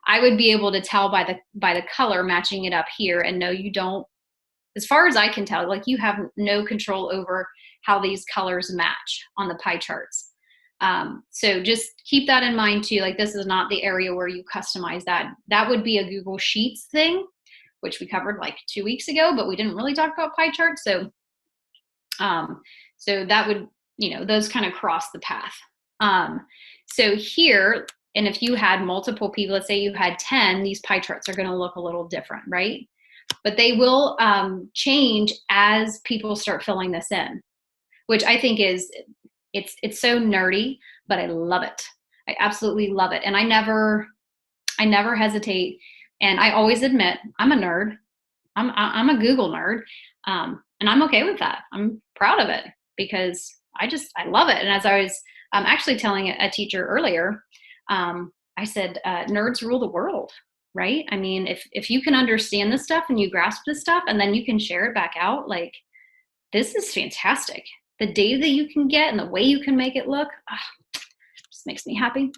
I would be able to tell by the color matching it up here, and no, you don't. As far as I can tell, like you have no control over how these colors match on the pie charts. So just keep that in mind too. Like this is not the area where you customize that. That would be a Google Sheets thing, which we covered like 2 weeks ago, but we didn't really talk about pie charts. So, so that would, those kind of cross the path. So here, and if you had multiple people, let's say you had 10, these pie charts are going to look a little different, right? But they will change as people start filling this in, which I think is, it's so nerdy, but I love it. I absolutely love it. And I never hesitate. And I always admit I'm a nerd. I'm a Google nerd. And I'm okay with that. I'm proud of it because I love it. And as I was actually telling a teacher earlier, I said, nerds rule the world. right? I mean, if you can understand this stuff and you grasp this stuff and then you can share it back out, like, this is fantastic. The data that you can get and the way you can make it look, just makes me happy.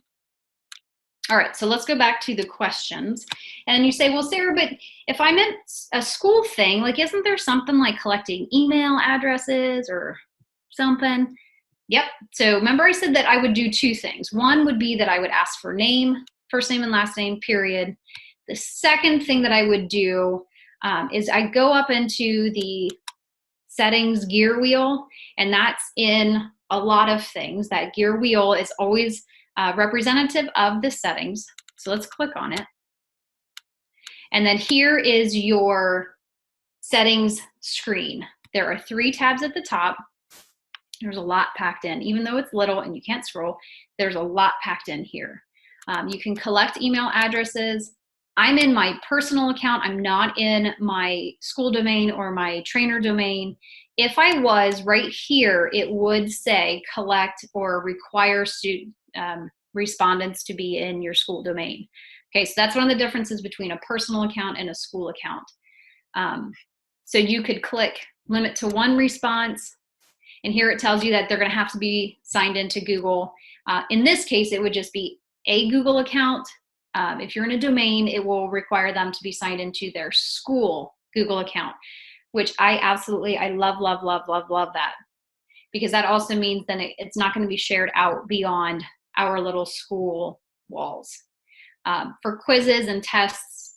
All right, so let's go back to the questions. And you say, well, Sarah, but if I meant a school thing, like, isn't there something like collecting email addresses or something? Yep. So remember I said that I would do two things. One would be that I would ask for name, first name and last name, period. The second thing that I would do is I go up into the settings gear wheel, and that's in a lot of things. That gear wheel is always representative of the settings. So let's click on it. And then here is your settings screen. There are 3 tabs at the top. There's a lot packed in. Even though it's little and you can't scroll, there's a lot packed in here. You can collect email addresses. I'm in my personal account. I'm not in my school domain or my trainer domain. If I was right here, it would say collect or require respondents to be in your school domain. Okay, so that's one of the differences between a personal account and a school account. So you could click limit to 1 response, and here it tells you that they're going to have to be signed into Google. In this case, it would just be a Google account. If you're in a domain, it will require them to be signed into their school Google account, which I love, love, love, love, love that. Because that also means then it's not going to be shared out beyond our little school walls. For quizzes and tests,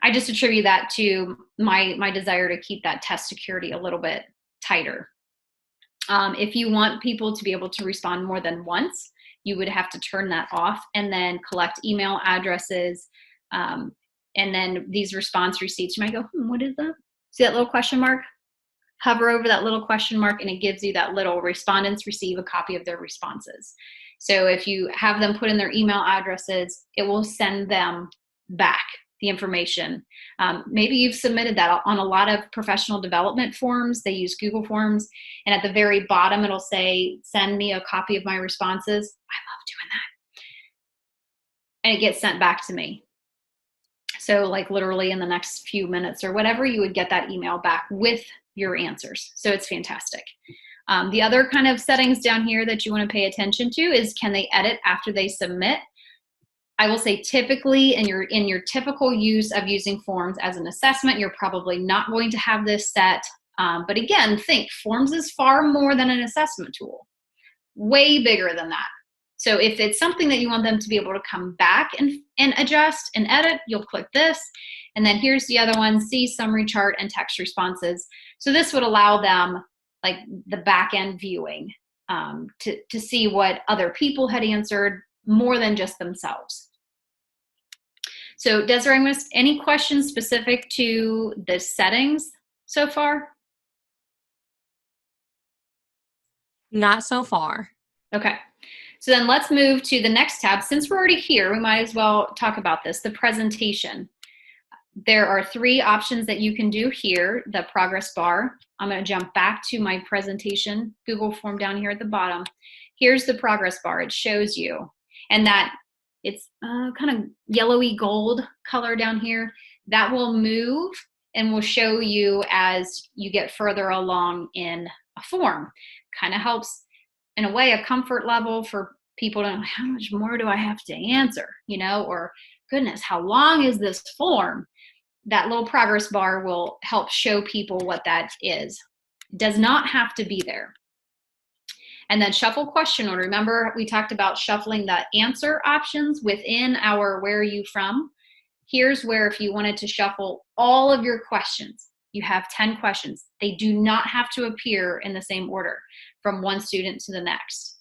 I just attribute that to my desire to keep that test security a little bit tighter. If you want people to be able to respond more than once, you would have to turn that off and then collect email addresses. And then these response receipts, you might go, what is that? See that little question mark? Hover over that little question mark and it gives you that little respondents receive a copy of their responses. So if you have them put in their email addresses, it will send them back the information. Maybe you've submitted that on a lot of professional development forms. They use Google Forms, and at the very bottom it'll say, send me a copy of my responses. I love doing that. And it gets sent back to me. So like literally in the next few minutes or whatever, you would get that email back with your answers. So it's fantastic. The other kind of settings down here that you want to pay attention to is, can they edit after they submit? I will say typically in your typical use of using forms as an assessment, you're probably not going to have this set. But again, think forms is far more than an assessment tool, way bigger than that. So if it's something that you want them to be able to come back and adjust and edit, you'll click this. And then here's the other one, see summary chart and text responses. So this would allow them like the back end viewing to see what other people had answered more than just themselves. So Desiree, any questions specific to the settings so far? Not so far. Okay. So then let's move to the next tab. Since we're already here, we might as well talk about this, the presentation. There are 3 options that you can do here, the progress bar. I'm going to jump back to my presentation Google form down here at the bottom. Here's the progress bar. It shows you. And that it's kind of yellowy gold color down here. That will move and will show you as you get further along in a form. Kind of helps, in a way, a comfort level for people to know, how much more do I have to answer, you know, or goodness, how long is this form? That little progress bar will help show people what that is. It does not have to be there. And then shuffle question order. Remember, we talked about shuffling the answer options within our where are you from. Here's where if you wanted to shuffle all of your questions, you have 10 questions. They do not have to appear in the same order from one student to the next.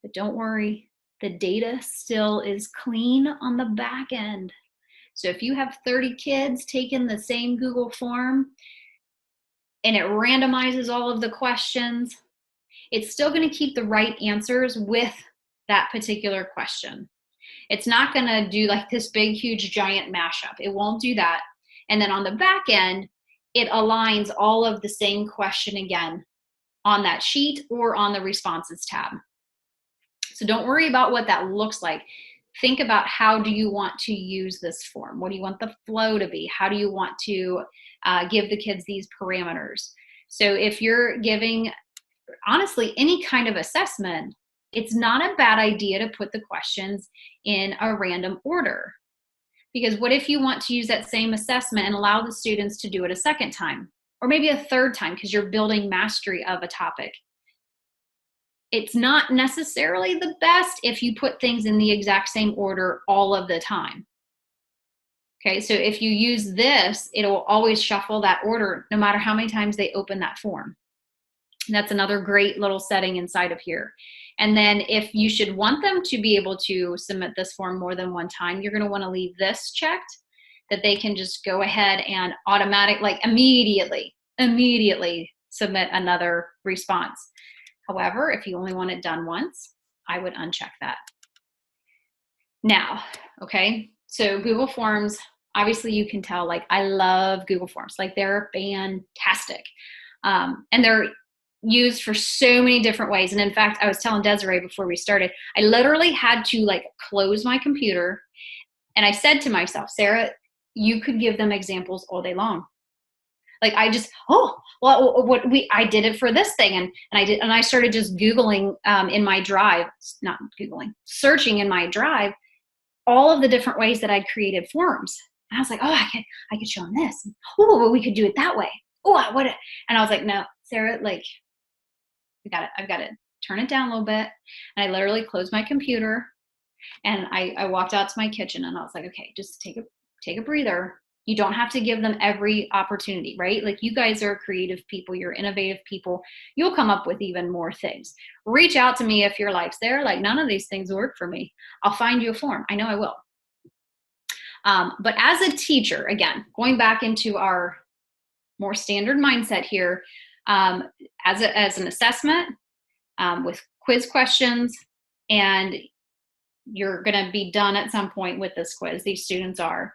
But don't worry, the data still is clean on the back end. So if you have 30 kids taking the same Google form and it randomizes all of the questions, it's still going to keep the right answers with that particular question. It's not going to do like this big, huge, giant mashup. It won't do that. And then on the back end, it aligns all of the same question again on that sheet or on the responses tab. So don't worry about what that looks like. think about how do you want to use this form? What do you want the flow to be? How do you want to give the kids these parameters? So if you're giving, honestly, any kind of assessment, it's not a bad idea to put the questions in a random order. Because what if you want to use that same assessment and allow the students to do it a second time, or maybe a third time because you're building mastery of a topic? It's not necessarily the best if you put things in the exact same order all of the time. Okay, so if you use this, it'll always shuffle that order no matter how many times they open that form. And that's another great little setting inside of here. And then if you should want them to be able to submit this form more than one time, you're going to want to leave this checked, that they can just go ahead and immediately submit another response. However, if you only want it done once, I would uncheck that. Now, okay, so Google Forms, obviously you can tell, like, I love Google Forms. Like, they're fantastic. And they're used for so many different ways. And in fact, I was telling Desiree before we started, I literally had to like close my computer, and I said to myself, Sarah, you could give them examples all day long. Like, I just, I did it for this thing. And I started just Googling in my drive, not Googling, searching in my drive, all of the different ways that I'd created forms. And I was like, I could show them this. Oh, well, we could do it that way. And I was like, no, Sarah, like, I've got to turn it down a little bit. And I literally closed my computer, and I walked out to my kitchen, and I was like, okay, just take a breather. You don't have to give them every opportunity, right? Like, you guys are creative people, you're innovative people. You'll come up with even more things. Reach out to me if you're like, Sarah, like, none of these things work for me. I'll find you a form. I know I will. But as a teacher, again, going back into our more standard mindset here, as an assessment with quiz questions, and you're going to be done at some point with this quiz. These students are.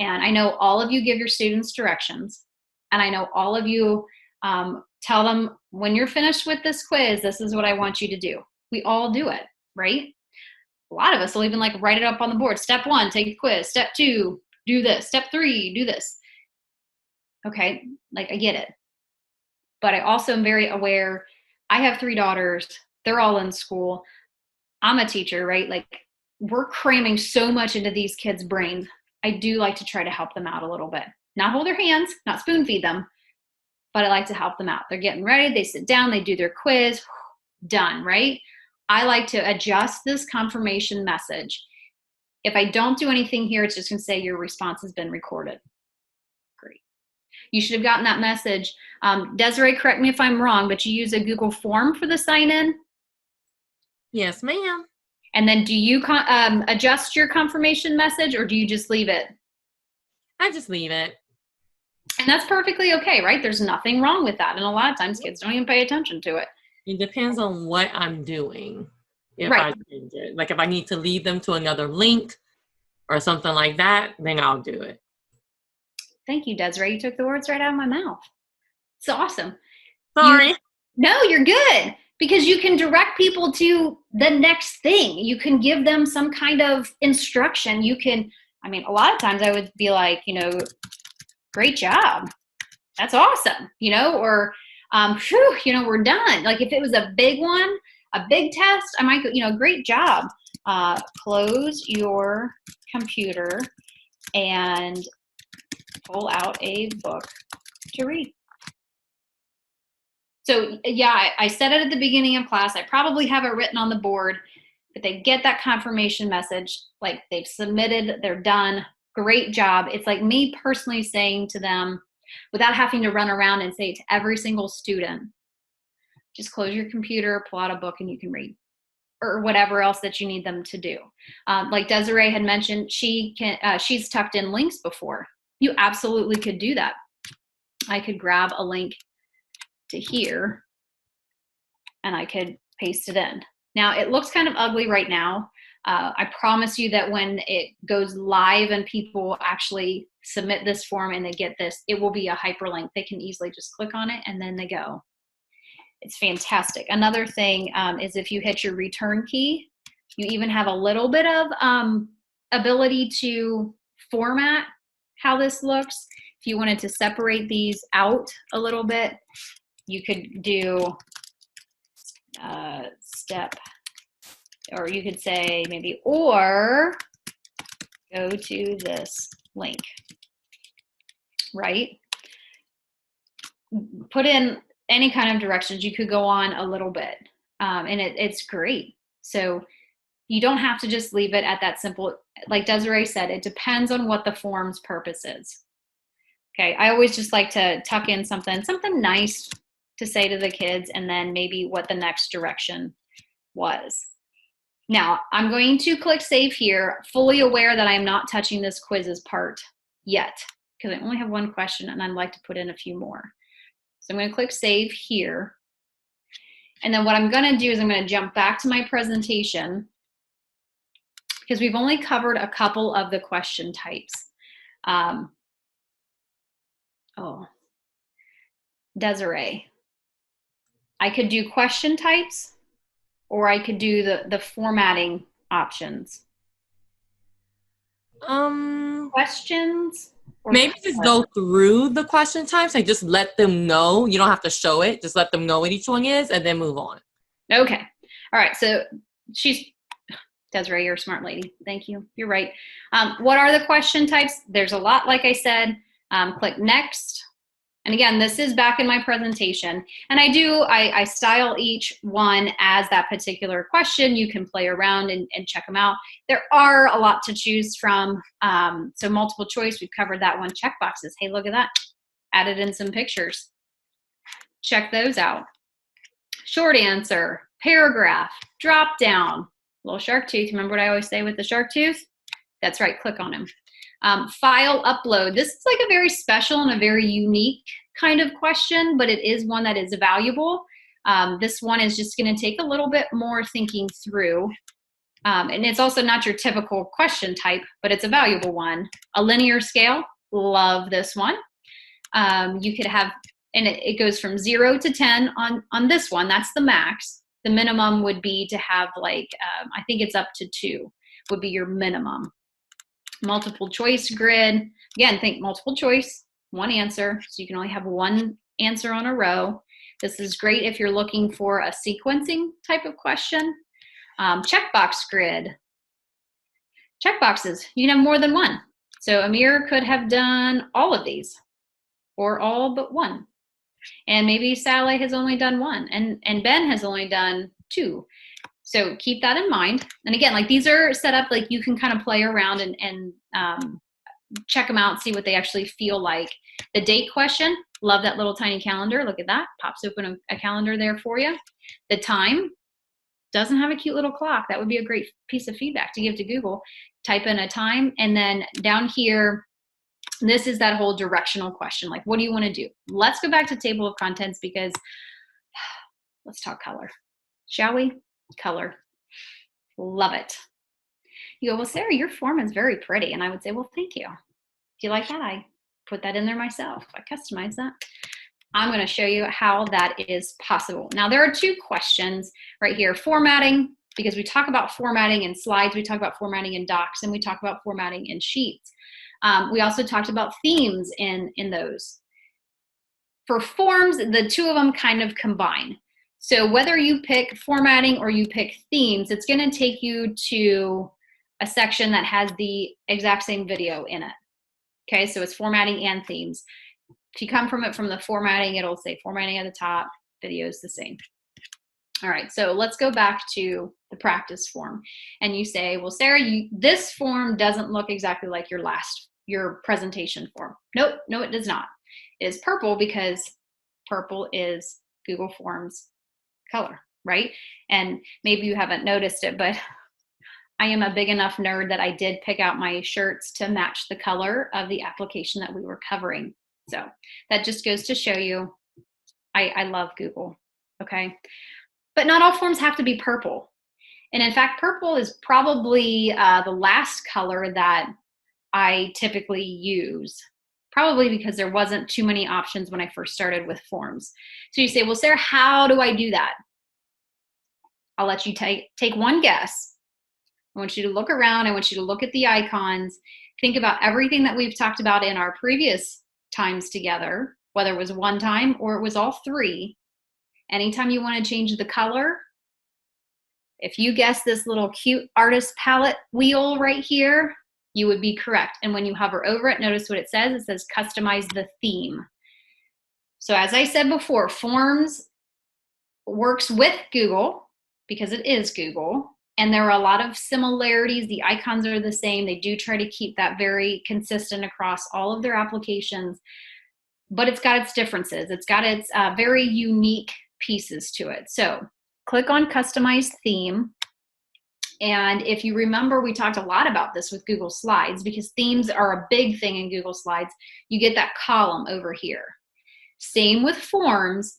And I know all of you give your students directions. And I know all of you tell them, when you're finished with this quiz, this is what I want you to do. We all do it, right? A lot of us will even like write it up on the board. Step 1, take a quiz. Step 2, do this. Step 3, do this. Okay, like, I get it. But I also am very aware, I have 3 daughters. They're all in school. I'm a teacher, right? Like, we're cramming so much into these kids' brains. I do like to try to help them out a little bit. Not hold their hands, not spoon feed them, but I like to help them out. They're getting ready, they sit down, they do their quiz, done, right? I like to adjust this confirmation message. If I don't do anything here, it's just gonna say your response has been recorded. Great. You should have gotten that message. Desiree, correct me if I'm wrong, but you use a Google form for the sign-in? Yes, ma'am. And then do you adjust your confirmation message, or do you just leave it? I just leave it. And that's perfectly okay, right? There's nothing wrong with that. And a lot of times kids don't even pay attention to it. It depends on what I'm doing. If Right. I change it. Like, if I need to lead them to another link or something like that, then I'll do it. Thank you, Desiree. You took the words right out of my mouth. It's awesome. Sorry. No, you're good. Because you can direct people to the next thing. You can give them some kind of instruction. A lot of times I would be like, great job. That's awesome. Or, we're done. Like, if it was a big one, a big test, I might go, great job. Close your computer and pull out a book to read. So yeah, I said it at the beginning of class. I probably have it written on the board, but they get that confirmation message, like, they've submitted, they're done, great job. It's like me personally saying to them, without having to run around and say it to every single student, just close your computer, pull out a book, and you can read, or whatever else that you need them to do. Like Desiree had mentioned, she's tucked in links before. You absolutely could do that. I could grab a link to here, and I could paste it in. Now, it looks kind of ugly right now. I promise you that when it goes live and people actually submit this form and they get this, it will be a hyperlink. They can easily just click on it and then they go. It's fantastic. Another thing is if you hit your return key, You even have a little bit of ability to format how this looks. If you wanted to separate these out a little bit, you could do step, or you could say maybe, or go to this link, right? Put in any kind of directions. You could go on a little bit, and it's great. So you don't have to just leave it at that simple. Like Desiree said, it depends on what the form's purpose is. Okay, I always just like to tuck in something nice to say to the kids, and then maybe what the next direction was. Now, I'm going to click save here, fully aware that I am not touching this quizzes part yet, because I only have one question and I'd like to put in a few more. So I'm going to click save here. And then what I'm going to do is I'm going to jump back to my presentation, because we've only covered a couple of the question types. Desiree, I could do question types, or I could do the formatting options. Questions? Maybe just go through the question types and just let them know. You don't have to show it. Just let them know what each one is and then move on. Okay. All right. So Desiree, you're a smart lady. Thank you. You're right. What are the question types? There's a lot, like I said. Click next. And again, this is back in my presentation. And I style each one as that particular question. You can play around and check them out. There are a lot to choose from. So multiple choice, we've covered that one. Checkboxes, hey, look at that. Added in some pictures. Check those out. Short answer, paragraph, drop down, little shark tooth. Remember what I always say with the shark tooth? That's right, click on him. File upload. This is like a very special and a very unique kind of question, but it is one that is valuable. This one is just going to take a little bit more thinking through. And it's also not your typical question type, but it's a valuable one. A linear scale. Love this one. You could have, and it goes from 0 to 10 on this one. That's the max. The minimum would be to have like, I think it's up to 2 would be your minimum. Multiple choice grid. Again, think multiple choice, one answer. So you can only have one answer on a row. This is great if you're looking for a sequencing type of question. Checkbox grid. Checkboxes, you can have more than one. So Amir could have done all of these, or all but one. And maybe Sally has only done one, and Ben has only done 2. So keep that in mind. And again, like these are set up like you can kind of play around and check them out, see what they actually feel like. The date question, love that little tiny calendar. Look at that, pops open a calendar there for you. The time doesn't have a cute little clock. That would be a great piece of feedback to give to Google. Type in a time, and then down here, this is that whole directional question. Like, what do you want to do? Let's go back to table of contents, because let's talk color, shall we? Color. Love it. You go, well, Sarah, your form is very pretty. And I would say, well, thank you. Do you like that? I put that in there myself. I customized that. I'm going to show you how that is possible. Now, there are 2 questions right here. Formatting, because we talk about formatting in slides, we talk about formatting in docs, and we talk about formatting in sheets. We also talked about themes in those. For forms, the 2 of them kind of combine. So whether you pick formatting or you pick themes, it's going to take you to a section that has the exact same video in it. Okay, so it's formatting and themes. If you come from it from the formatting, it'll say formatting at the top, video is the same. All right, so let's go back to the practice form. And you say, well, Sarah, this form doesn't look exactly like your presentation form. Nope, no, it does not. It is purple because purple is Google Forms color, right? And maybe you haven't noticed it, but I am a big enough nerd that I did pick out my shirts to match the color of the application that we were covering. So that just goes to show you, I love Google, okay? But not all forms have to be purple. And in fact, purple is probably the last color that I typically use, probably because there wasn't too many options when I first started with forms. So you say, well, Sarah, how do I do that? I'll let you take one guess. I want you to look around. I want you to look at the icons. Think about everything that we've talked about in our previous times together, whether it was one time or it was all three. Anytime you want to change the color, if you guess this little cute artist palette wheel right here, you would be correct. And when you hover over it, notice what it says. It says customize the theme. So as I said before, Forms works with Google because it is Google. And there are a lot of similarities. The icons are the same. They do try to keep that very consistent across all of their applications, but it's got its differences. It's got its very unique pieces to it. So click on Customize Theme. And if you remember, we talked a lot about this with Google Slides because themes are a big thing in Google Slides. You get that column over here. Same with Forms.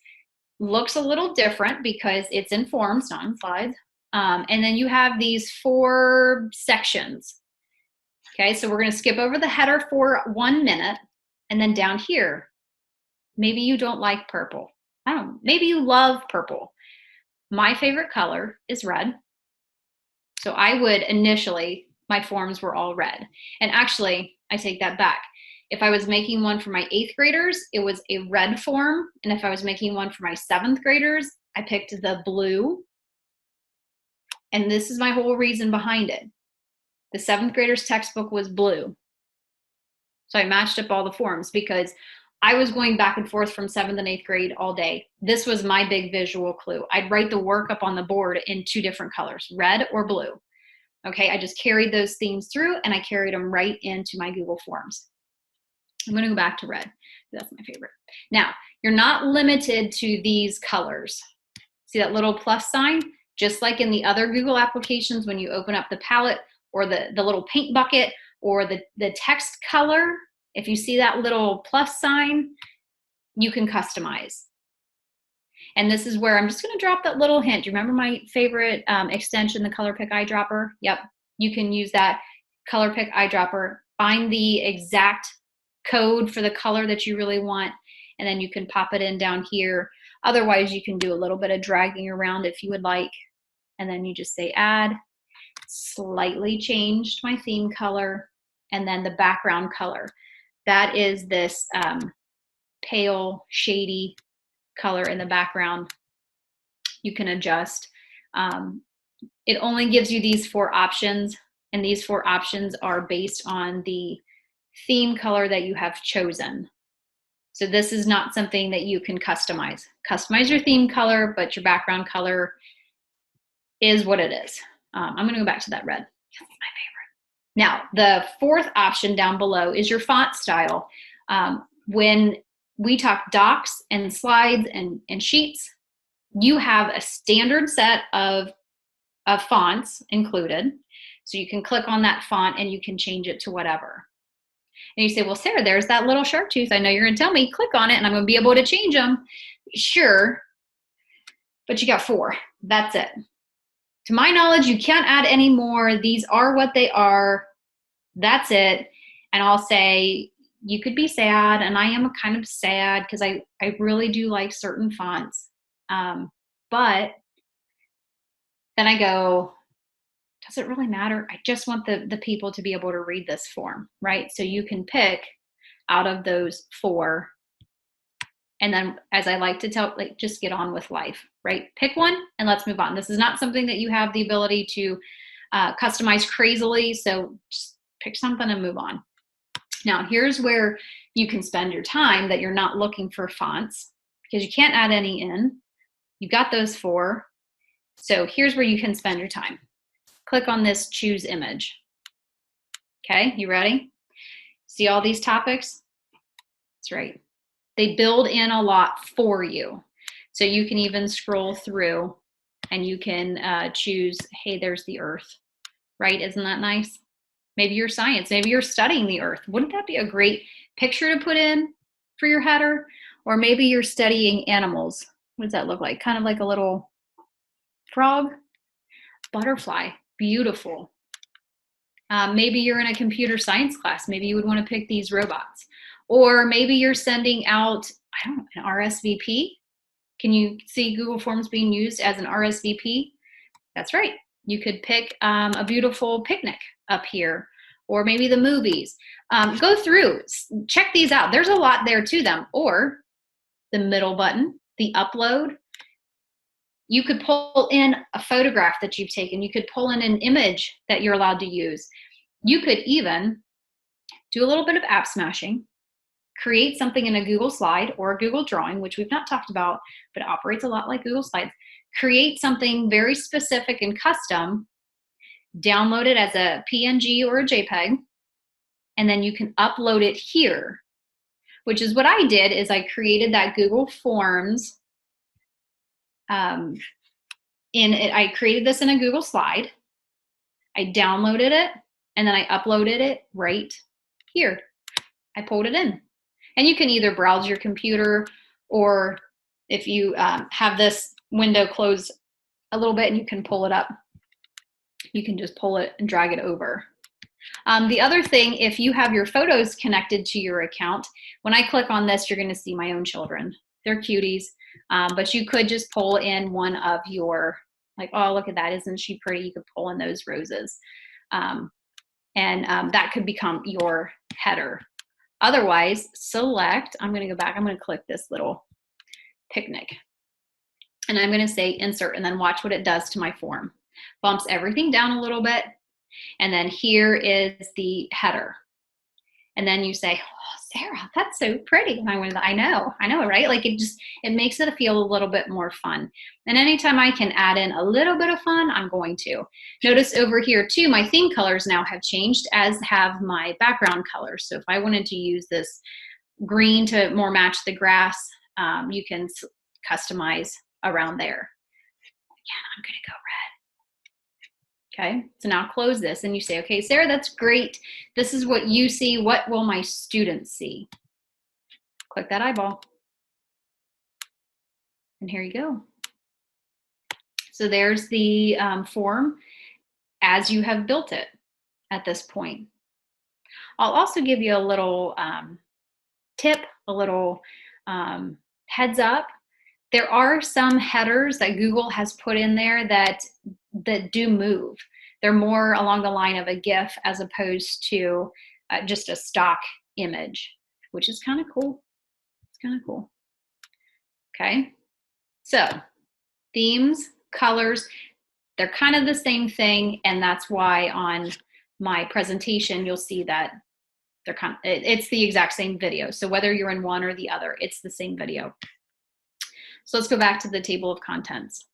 Looks a little different because it's in Forms, not in Slides. And then you have these 4 sections. Okay, so we're going to skip over the header for 1 minute. And then down here, maybe you don't like purple. I don't know, maybe you love purple. My favorite color is red. So I would initially, my forms were all red. And actually, I take that back. If I was making one for my 8th graders, it was a red form. And if I was making one for my 7th graders, I picked the blue. And this is my whole reason behind it. The 7th graders textbook was blue. So I matched up all the forms because I was going back and forth from 7th and 8th grade all day. This was my big visual clue. I'd write the work up on the board in 2 different colors, red or blue. Okay, I just carried those themes through and I carried them right into my Google Forms. I'm going to go back to red. That's my favorite. Now, you're not limited to these colors. See that little plus sign? Just like in the other Google applications, when you open up the palette or the little paint bucket or the text color, if you see that little plus sign, you can customize. And this is where I'm just going to drop that little hint. You remember my favorite extension, the Color Pick Eyedropper? Yep, you can use that Color Pick Eyedropper. Find the exact code for the color that you really want, and then you can pop it in down here. Otherwise, you can do a little bit of dragging around if you would like, and then you just say add. Slightly changed my theme color, and then the background color. That is this pale, shady color in the background. You can adjust. It only gives you these 4 options, and these 4 options are based on the theme color that you have chosen. So this is not something that you can customize. Customize your theme color, but your background color is what it is. I'm going to go back to that red. That's my favorite. Now, the 4th option down below is your font style. When we talk docs and slides and sheets, you have a standard set of fonts included. So you can click on that font and you can change it to whatever. And you say, well, Sarah, there's that little shark tooth. I know you're going to tell me, click on it and I'm going to be able to change them. Sure, but you got 4. That's it. To my knowledge, you can't add any more. These are what they are. That's it. And I'll say, you could be sad, and I am kind of sad because I really do like certain fonts. But then I go, does it really matter? I just want the people to be able to read this form, right? So you can pick out of those 4. And then, as I like to tell, like, just get on with life, right? Pick one and let's move on. This is not something that you have the ability to customize crazily. So just pick something and move on. Now, here's where you can spend your time that you're not looking for fonts because you can't add any in. You've got those 4. So here's where you can spend your time. Click on this choose image. Okay, you ready? See all these topics? That's right. They build in a lot for you. So you can even scroll through and you can choose, hey, there's the earth, right? Isn't that nice? Maybe you're science, maybe you're studying the earth. Wouldn't that be a great picture to put in for your header? Or maybe you're studying animals. What does that look like? Kind of like a little frog, butterfly, beautiful. Maybe you're in a computer science class. Maybe you would want to pick these robots. Or maybe you're sending out, I don't know, an RSVP. Can you see Google Forms being used as an RSVP? That's right. You could pick a beautiful picnic up here, or maybe the movies. Go through, check these out. There's a lot there to them. Or the middle button, the upload. You could pull in a photograph that you've taken. You could pull in an image that you're allowed to use. You could even do a little bit of app smashing, create something in a Google slide or a Google drawing, which we've not talked about, but it operates a lot like Google Slides. Create something very specific and custom, download it as a PNG or a JPEG, and then you can upload it here, which is what I did. Is I created that Google Forms. I created this in a Google slide. I downloaded it, and then I uploaded it right here. I pulled it in. And you can either browse your computer, or if you have this window closed a little bit and you can pull it up, you can just pull it and drag it over. The other thing, if you have your photos connected to your account, when I click on this, you're going to see my own children. They're cuties, but you could just pull in one of your, like, oh, look at that, isn't she pretty? You could pull in those roses. That could become your header. Otherwise, select, I'm going to go back, I'm going to click this little picnic. And I'm going to say insert, and then watch what it does to my form. Bumps everything down a little bit. And then here is the header. And then you say, oh, Sarah, that's so pretty. And I know, right? Like it makes it feel a little bit more fun. And anytime I can add in a little bit of fun, I'm going to. Notice over here too, my theme colors now have changed, as have my background colors. So if I wanted to use this green to more match the grass, you can customize around there. Again, I'm gonna go red. Okay, so now close this and you say, okay, Sarah, that's great. This is what you see. What will my students see? Click that eyeball. And here you go. So there's the form as you have built it at this point. I'll also give you a little tip, a little heads up. There are some headers that Google has put in there that do move. They're more along the line of a GIF as opposed to just a stock image, which is kind of cool. It's kind of cool. Okay, so themes, colors, they're kind of the same thing, and that's why on my presentation you'll see that they're it's the exact same video. So whether you're in one or the other, it's the same video. So let's go back to the table of contents.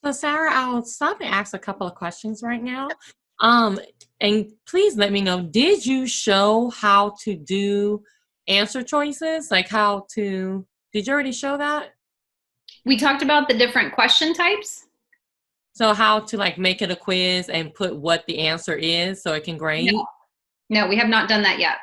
So Sarah, I'll stop and ask a couple of questions right now. And please let me know, did you show how to do answer choices? Like did you already show that? We talked about the different question types. So how to like make it a quiz and put what the answer is so it can grade? No, we have not done that yet.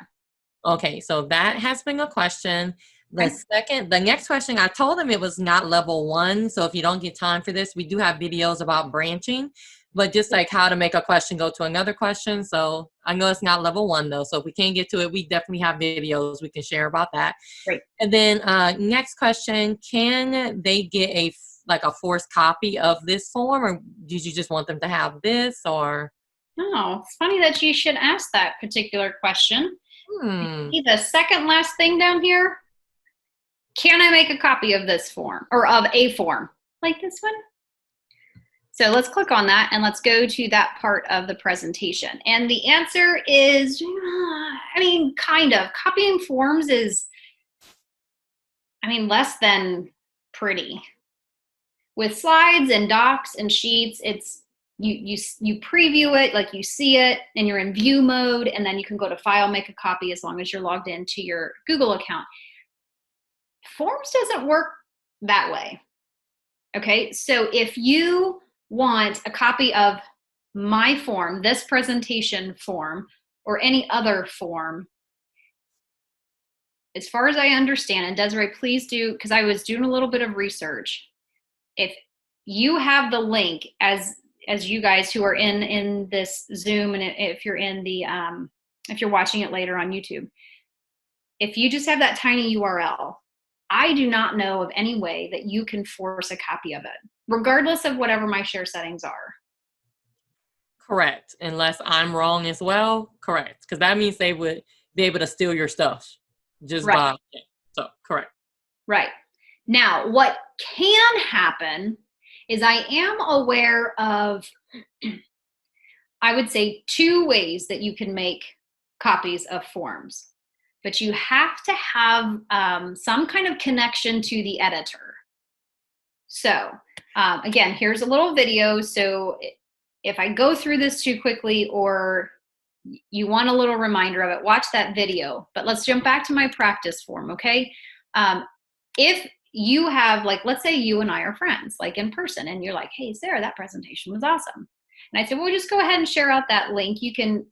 Okay, so that has been a question. The next question, I told them it was not level 1. So if you don't get time for this, we do have videos about branching, but just like how to make a question go to another question. So I know it's not level 1 though. So if we can't get to it, we definitely have videos we can share about that. Great. And then next question, can they get a forced copy of this form, or did you just want them to have this, or? Oh, it's funny that you should ask that particular question. See the second last thing down here? Can I make a copy of this form, or of a form like this one? So let's click on that and let's go to that part of the presentation. And the answer is, kind of. Copying forms is, less than pretty. With slides and docs and sheets, it's you preview it, like you see it, and you're in view mode, and then you can go to File, Make a Copy, as long as you're logged into your Google account. Forms doesn't work that way. Okay, so if you want a copy of my form, this presentation form, or any other form, as far as I understand, and Desiree, please do, because I was doing a little bit of research. If you have the link, as you guys who are in this Zoom, and if you're in the if you're watching it later on YouTube, if you just have that tiny URL, I do not know of any way that you can force a copy of it, regardless of whatever my share settings are. Correct. Unless I'm wrong as well. Correct. Because that means they would be able to steal your stuff just Right. by, so correct. Right. Now, what can happen is I am aware of, I would say, 2 ways that you can make copies of forms, but you have to have some kind of connection to the editor. So again, here's a little video. So if I go through this too quickly or you want a little reminder of it, watch that video. But let's jump back to my practice form, okay? If you have, like, let's say you and I are friends, like in person, and you're like, hey, Sarah, that presentation was awesome. And I said, well, just go ahead and share out that link. You can,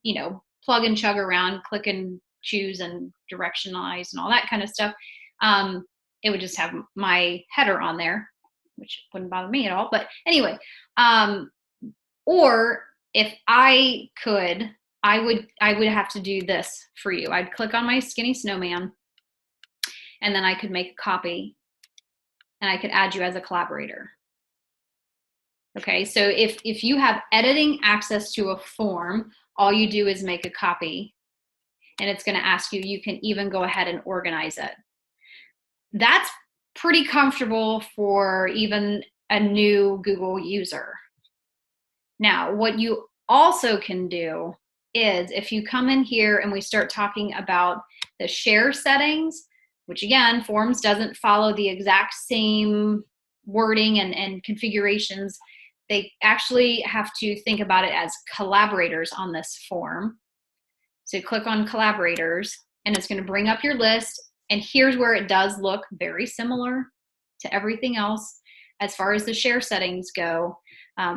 plug and chug around, click and choose and directionalize and all that kind of stuff. It would just have my header on there, which wouldn't bother me at all. But anyway, or if I could, I would have to do this for you. I'd click on my skinny snowman, and then I could make a copy, and I could add you as a collaborator. Okay, so if you have editing access to a form, all you do is make a copy, and it's going to ask you, you can even go ahead and organize it. That's pretty comfortable for even a new Google user. Now, what you also can do is if you come in here and we start talking about the share settings, which again, Forms doesn't follow the exact same wording and configurations. They actually have to think about it as collaborators on this form. So click on collaborators, and it's going to bring up your list. And here's where it does look very similar to everything else as far as the share settings go.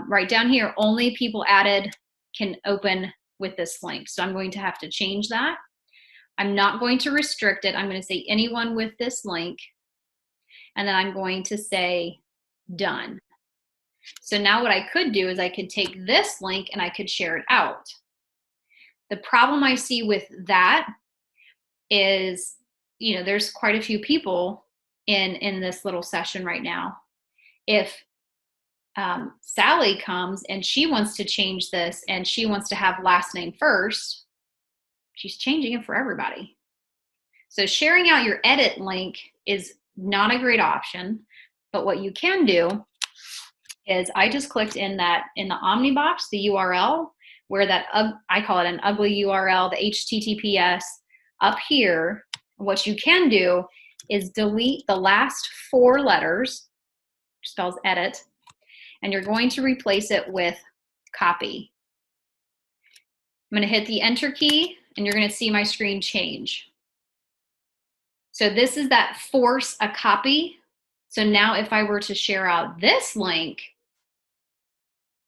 Right down here, only people added can open with this link. So I'm going to have to change that. I'm not going to restrict it. I'm going to say anyone with this link, and then I'm going to say done. So now what I could do is I could take this link and I could share it out. The problem I see with that is, there's quite a few people in this little session right now. If Sally comes and she wants to change this and she wants to have last name first, she's changing it for everybody. So sharing out your edit link is not a great option, but what you can do is I just clicked in the Omnibox, the URL, where that, I call it an ugly URL, the HTTPS up here. What you can do is delete the last 4 letters, which spells edit, and you're going to replace it with copy. I'm going to hit the enter key, and you're going to see my screen change. So this is that force a copy. So now if I were to share out this link,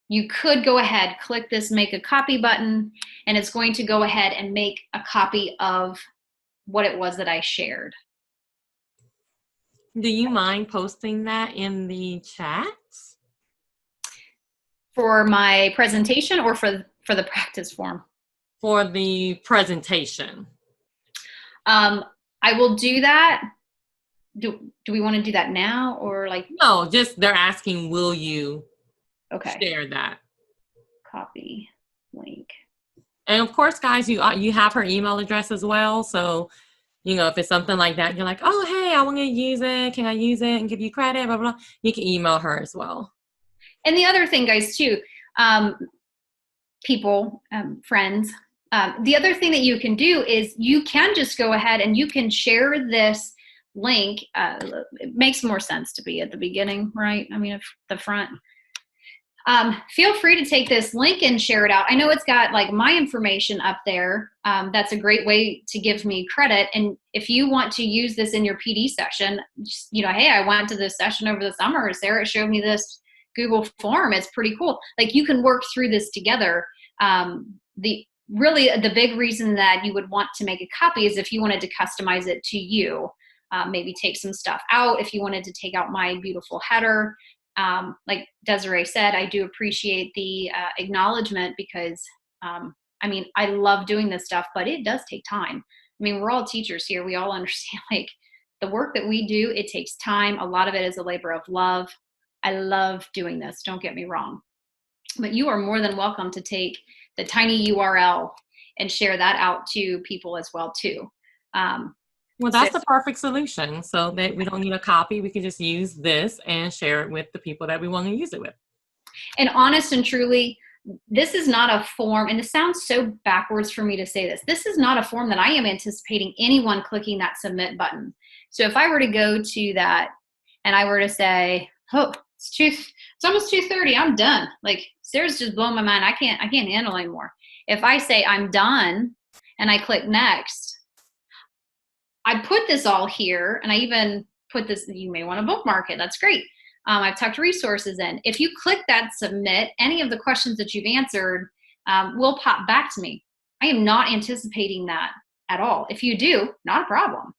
you could go ahead, click this make a copy button, and it's going to go ahead and make a copy of what it was that I shared. Do you mind posting that in the chat? For my presentation or for the practice form? For the presentation. I will do that. Do we want to do that now or like? No, just they're asking, will you Okay. share that? Copy link. And of course, guys, you have her email address as well. So, if it's something like that, you're like, oh, hey, I want to use it. Can I use it and give you credit? Blah, blah, blah. You can email her as well. And the other thing, guys, too, people, friends, the other thing that you can do is you can just go ahead and you can share this link. It makes more sense to be at the beginning, right? I mean, at the front. Feel free to take this link and share it out. I know it's got like my information up there. That's a great way to give me credit. And if you want to use this in your PD session, just, hey, I went to this session over the summer. Sarah showed me this Google form. It's pretty cool. Like you can work through this together. The big reason that you would want to make a copy is if you wanted to customize it to you, maybe take some stuff out. If you wanted to take out my beautiful header, like Desiree said, I do appreciate the acknowledgement because, I love doing this stuff, but it does take time. I mean, we're all teachers here. We all understand like the work that we do, it takes time. A lot of it is a labor of love. I love doing this. Don't get me wrong. But you are more than welcome to take the tiny URL and share that out to people as well too. Well, So, that's the perfect solution. So that we don't need a copy. We can just use this and share it with the people that we want to use it with. and honest and truly, this is not a form, and it sounds so backwards for me to say this. This is not a form that I am anticipating anyone clicking that submit button. So if I were to go to that and I were to say, oh, it's almost 2:30, I'm done. Like, Sarah's just blowing my mind. I can't handle anymore. If I say I'm done and I click next, I put this all here, and I even put this, you may want to bookmark it. That's great. I've tucked resources in. If you click that submit, any of the questions that you've answered will pop back to me. I am not anticipating that at all. If you do, not a problem.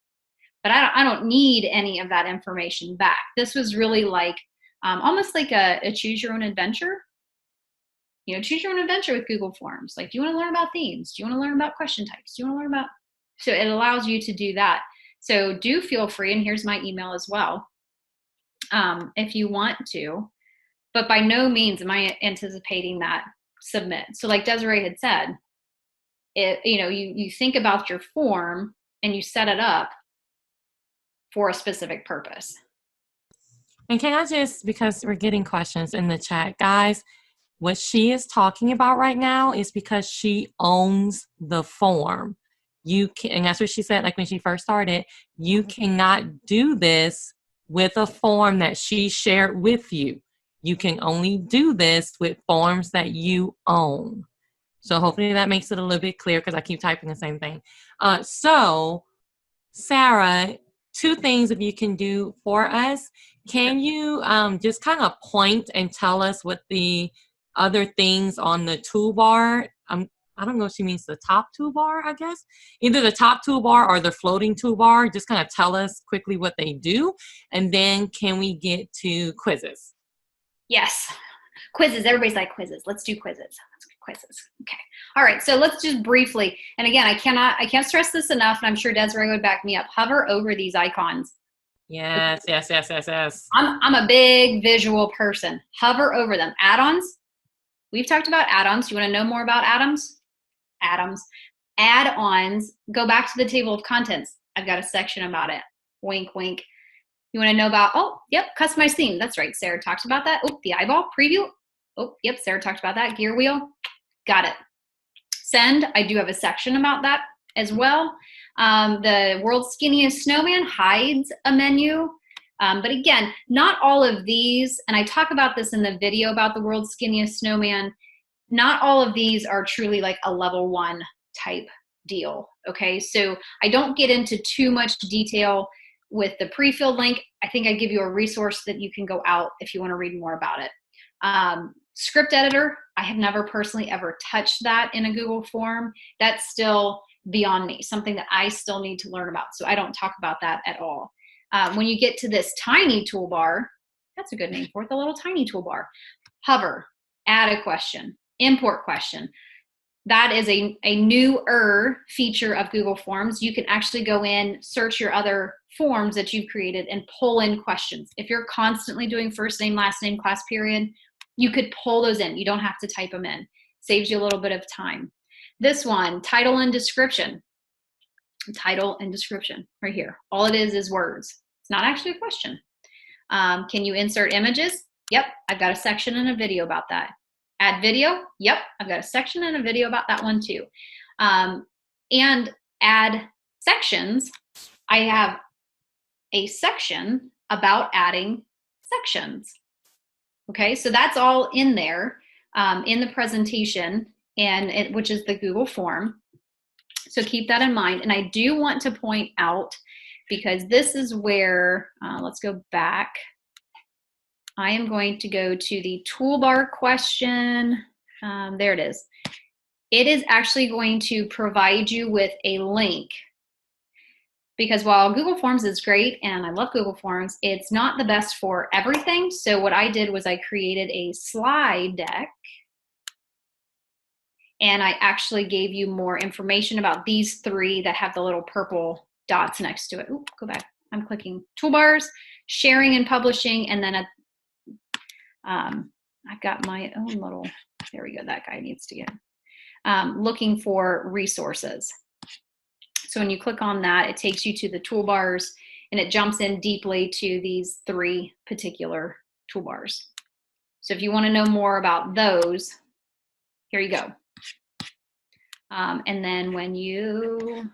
But I don't need any of that information back. This was really like almost like a choose your own adventure. You know, choose your own adventure with Google Forms. Like, do you want to learn about themes? Do you want to learn about question types? Do you want to learn about? So it allows you to do that. So do feel free, and here's my email as well, if you want to. But by no means am I anticipating that submit. So like Desiree had said, you think about your form and you set it up for a specific purpose. And can I just, because we're getting questions in the chat, guys, what she is talking about right now is because she owns the form. You can, and that's what she said, like when she first started, you cannot do this with a form that she shared with you. You can only do this with forms that you own. So hopefully that makes it a little bit clear, because I keep typing the same thing. So Sarah, two things if you can do for us. Can you just kind of point and tell us what the other things on the toolbar? I don't know if she means the top toolbar, I guess. Either the top toolbar or the floating toolbar. Just kind of tell us quickly what they do. And then can we get to quizzes? Yes. Quizzes. Everybody's like quizzes. Let's do quizzes. Let's do quizzes. Okay. All right. So let's just briefly, and again, I can't stress this enough, and I'm sure Desiree would back me up. Hover over these icons. Yes. I'm a big visual person. Hover over them. Add-ons. We've talked about add-ons. You want to know more about add-ons? Add-ons. Go back to the table of contents. I've got a section about it. Wink, wink. You want to know about, oh, yep, customized theme. That's right. Sarah talked about that. Oh, the eyeball preview. Oh, yep, Sarah talked about that. Gear wheel. Got it. Send. I do have a section about that as well. The world's skinniest snowman hides a menu. But again, not all of these, and I talk about this in the video about the world's skinniest snowman, not all of these are truly like a level 1 type deal. Okay, so I don't get into too much detail with the pre-filled link. I think I give you a resource that you can go out if you want to read more about it. Script editor, I have never personally ever touched that in a Google form. That's still beyond me, something that I still need to learn about. So I don't talk about that at all. When you get to this tiny toolbar, that's a good name for it, the little tiny toolbar. Hover, add a question, import question. That is a newer feature of Google Forms. You can actually go in, search your other forms that you've created, and pull in questions. If you're constantly doing first name, last name, class period, you could pull those in. You don't have to type them in. Saves you a little bit of time. This one, title and description. Title and description, right here. All it is words. It's not actually a question. Can you insert images? Yep, I've got a section and a video about that. Add video? Yep, I've got a section and a video about that one too. And add sections. I have a section about adding sections. Okay, so that's all in there in the presentation, and which is the Google form. So keep that in mind. And I do want to point out, because this is where, let's go back. I am going to go to the toolbar question. There it is. It is actually going to provide you with a link, because while Google Forms is great, and I love Google Forms, it's not the best for everything. So what I did was I created a slide deck, and I actually gave you more information about these three that have the little purple dots next to it. Ooh, go back. I'm clicking toolbars, sharing and publishing, and then I've got my own little, there we go, that guy needs to get, looking for resources. So when you click on that, it takes you to the toolbars and it jumps in deeply to these 3 particular toolbars. So if you want to know more about those, here you go. And then when you,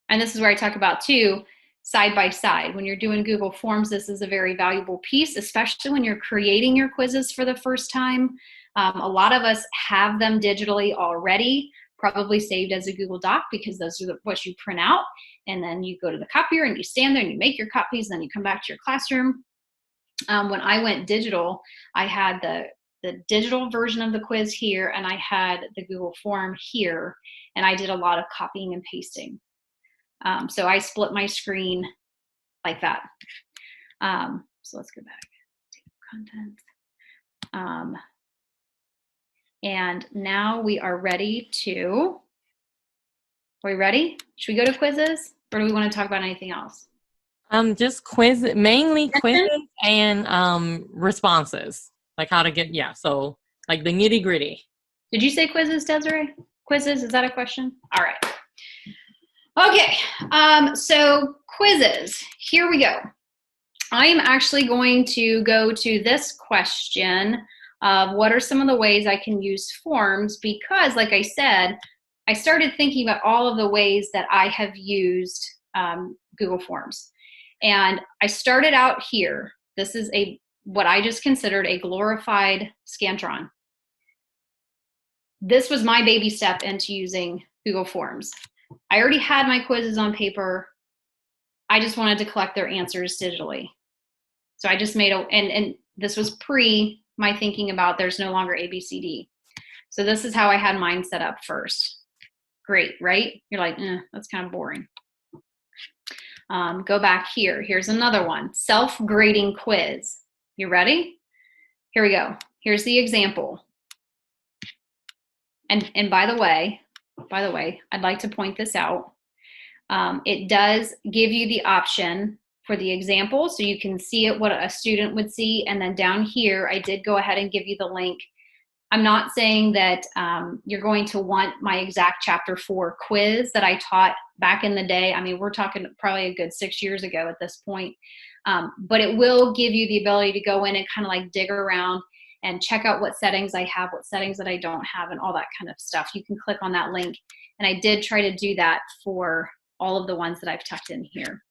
and this is where I talk about too, side by side. When you're doing Google Forms, this is a very valuable piece, especially when you're creating your quizzes for the first time. A lot of us have them digitally already, probably saved as a Google Doc, because those are what you print out. And then you go to the copier and you stand there and you make your copies, and then you come back to your classroom. When I went digital, I had the digital version of the quiz here, and I had the Google form here, and I did a lot of copying and pasting. So I split my screen like that. So let's go back to content. And now we are ready to, are we ready? Should we go to quizzes, or do we want to talk about anything else? Just mainly quizzes and responses, like how to get, so like the nitty gritty. Did you say quizzes, Desiree? Quizzes, is that a question? All right. Okay, so quizzes, here we go. I am actually going to go to this question of what are some of the ways I can use forms, because like I said, I started thinking about all of the ways that I have used Google Forms. And I started out here. This is what I just considered a glorified Scantron. This was my baby step into using Google Forms. I already had my quizzes on paper. I just wanted to collect their answers digitally. So I just made and this was pre my thinking about there's no longer ABCD. So this is how I had mine set up first. Great, right? You're like, that's kind of boring. Go back here. Here's another one, self-grading quiz. You ready? Here we go. Here's the example. And by the way, I'd like to point this out. It does give you the option for the example, so you can see it, what a student would see. And then down here, I did go ahead and give you the link. I'm not saying that you're going to want my exact chapter 4 quiz that I taught back in the day. I mean, we're talking probably a good 6 years ago at this point. But it will give you the ability to go in and kind of like dig around and check out what settings I have, what settings that I don't have, and all that kind of stuff. You can click on that link. And I did try to do that for all of the ones that I've tucked in here.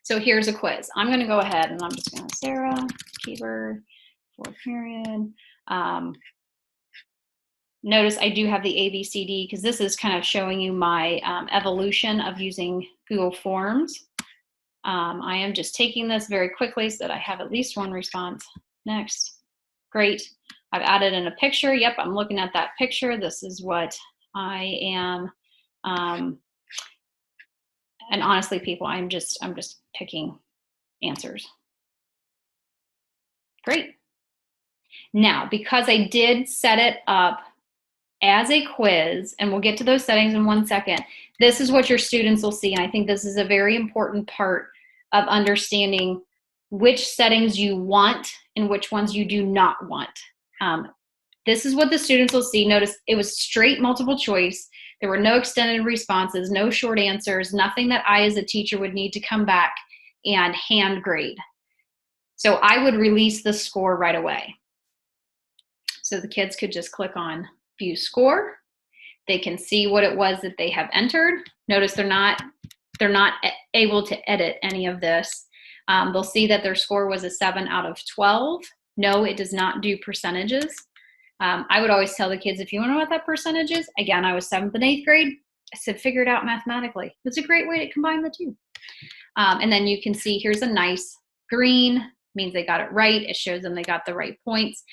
So here's a quiz. I'm going to go ahead and I'm just going to Sarah, Kiefer, 4th period. Notice I do have the ABCD because this is kind of showing you my evolution of using Google Forms. I am just taking this very quickly so that I have at least one response. Next. Great. I've added in a picture. Yep, I'm looking at that picture. This is what I am. And honestly, people, I'm just picking answers. Great. Now, because I did set it up as a quiz, and we'll get to those settings in 1 second, this is what your students will see. And I think this is a very important part of understanding which settings you want and which ones you do not want. This is what the students will see. Notice it was straight multiple choice. There were no extended responses, no short answers, nothing that I as a teacher would need to come back and hand grade. So I would release the score right away. So the kids could just click on view score. They can see what it was that they have entered. Notice they're not able to edit any of this. They'll see that their score was a 7 out of 12. No, it does not do percentages. I would always tell the kids, if you want to know what that percentage is, again, I was 7th and 8th grade. I said, figure it out mathematically. It's a great way to combine the two. And then you can see here's a nice green, means they got it right. It shows them they got the right points.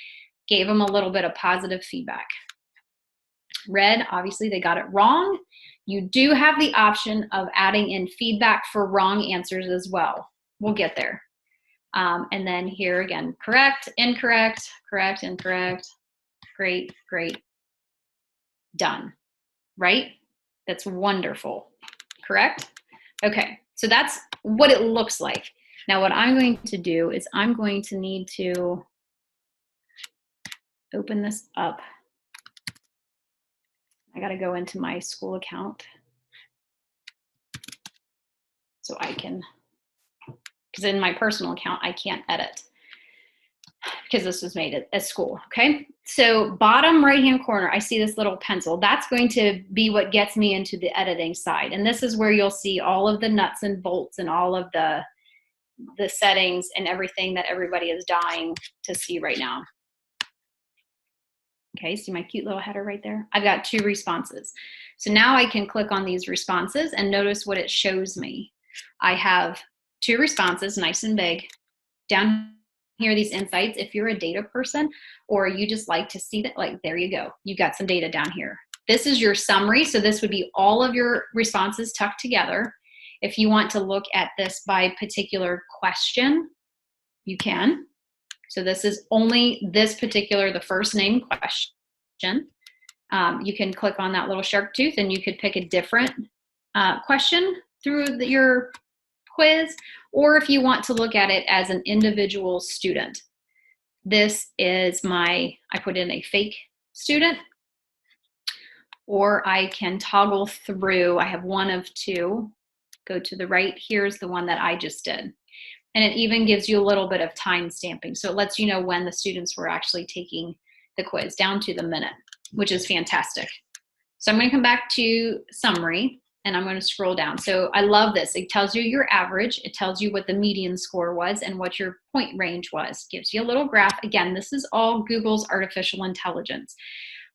Gave them a little bit of positive feedback. Red, obviously they got it wrong. You do have the option of adding in feedback for wrong answers as well. We'll get there. And then here again, correct, incorrect, correct, incorrect. Great, great, done, right? That's wonderful, correct? Okay, so that's what it looks like. Now what I'm going to do is I'm going to need to open this up. I got to go into my school account so I can, because in my personal account, I can't edit because this was made at school, okay? So bottom right-hand corner, I see this little pencil. That's going to be what gets me into the editing side. And this is where you'll see all of the nuts and bolts and all of the settings and everything that everybody is dying to see right now. Okay, see my cute little header right there? I've got 2 responses. So now I can click on these responses and notice what it shows me. I have 2 responses, nice and big. Down here, these insights, if you're a data person or you just like to see that, like, there you go. You've got some data down here. This is your summary. So this would be all of your responses tucked together. If you want to look at this by particular question, you can. So this is only this particular, the first name question. You can click on that little shark tooth and you could pick a different question through your quiz, or if you want to look at it as an individual student. This is I put in a fake student, or I can toggle through. I have one of 2. Go to the right, here's the one that I just did. And it even gives you a little bit of time stamping. So it lets you know when the students were actually taking the quiz down to the minute, which is fantastic. So I'm going to come back to summary and I'm going to scroll down. So I love this. It tells you your average. It tells you what the median score was and what your point range was. Gives you a little graph. Again, this is all Google's artificial intelligence,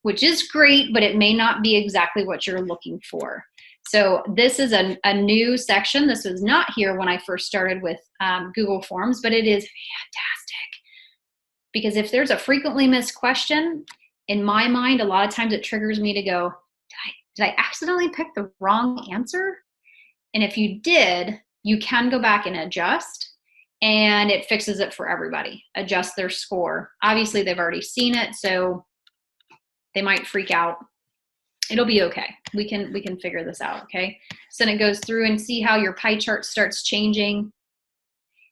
which is great, but it may not be exactly what you're looking for. So this is a new section. This was not here when I first started with Google Forms, but it is fantastic. Because if there's a frequently missed question, in my mind, a lot of times it triggers me to go, did I accidentally pick the wrong answer? And if you did, you can go back and adjust, and it fixes it for everybody. Adjust their score. Obviously, they've already seen it, so they might freak out. It'll be okay. We can figure this out, okay? So then it goes through and see how your pie chart starts changing.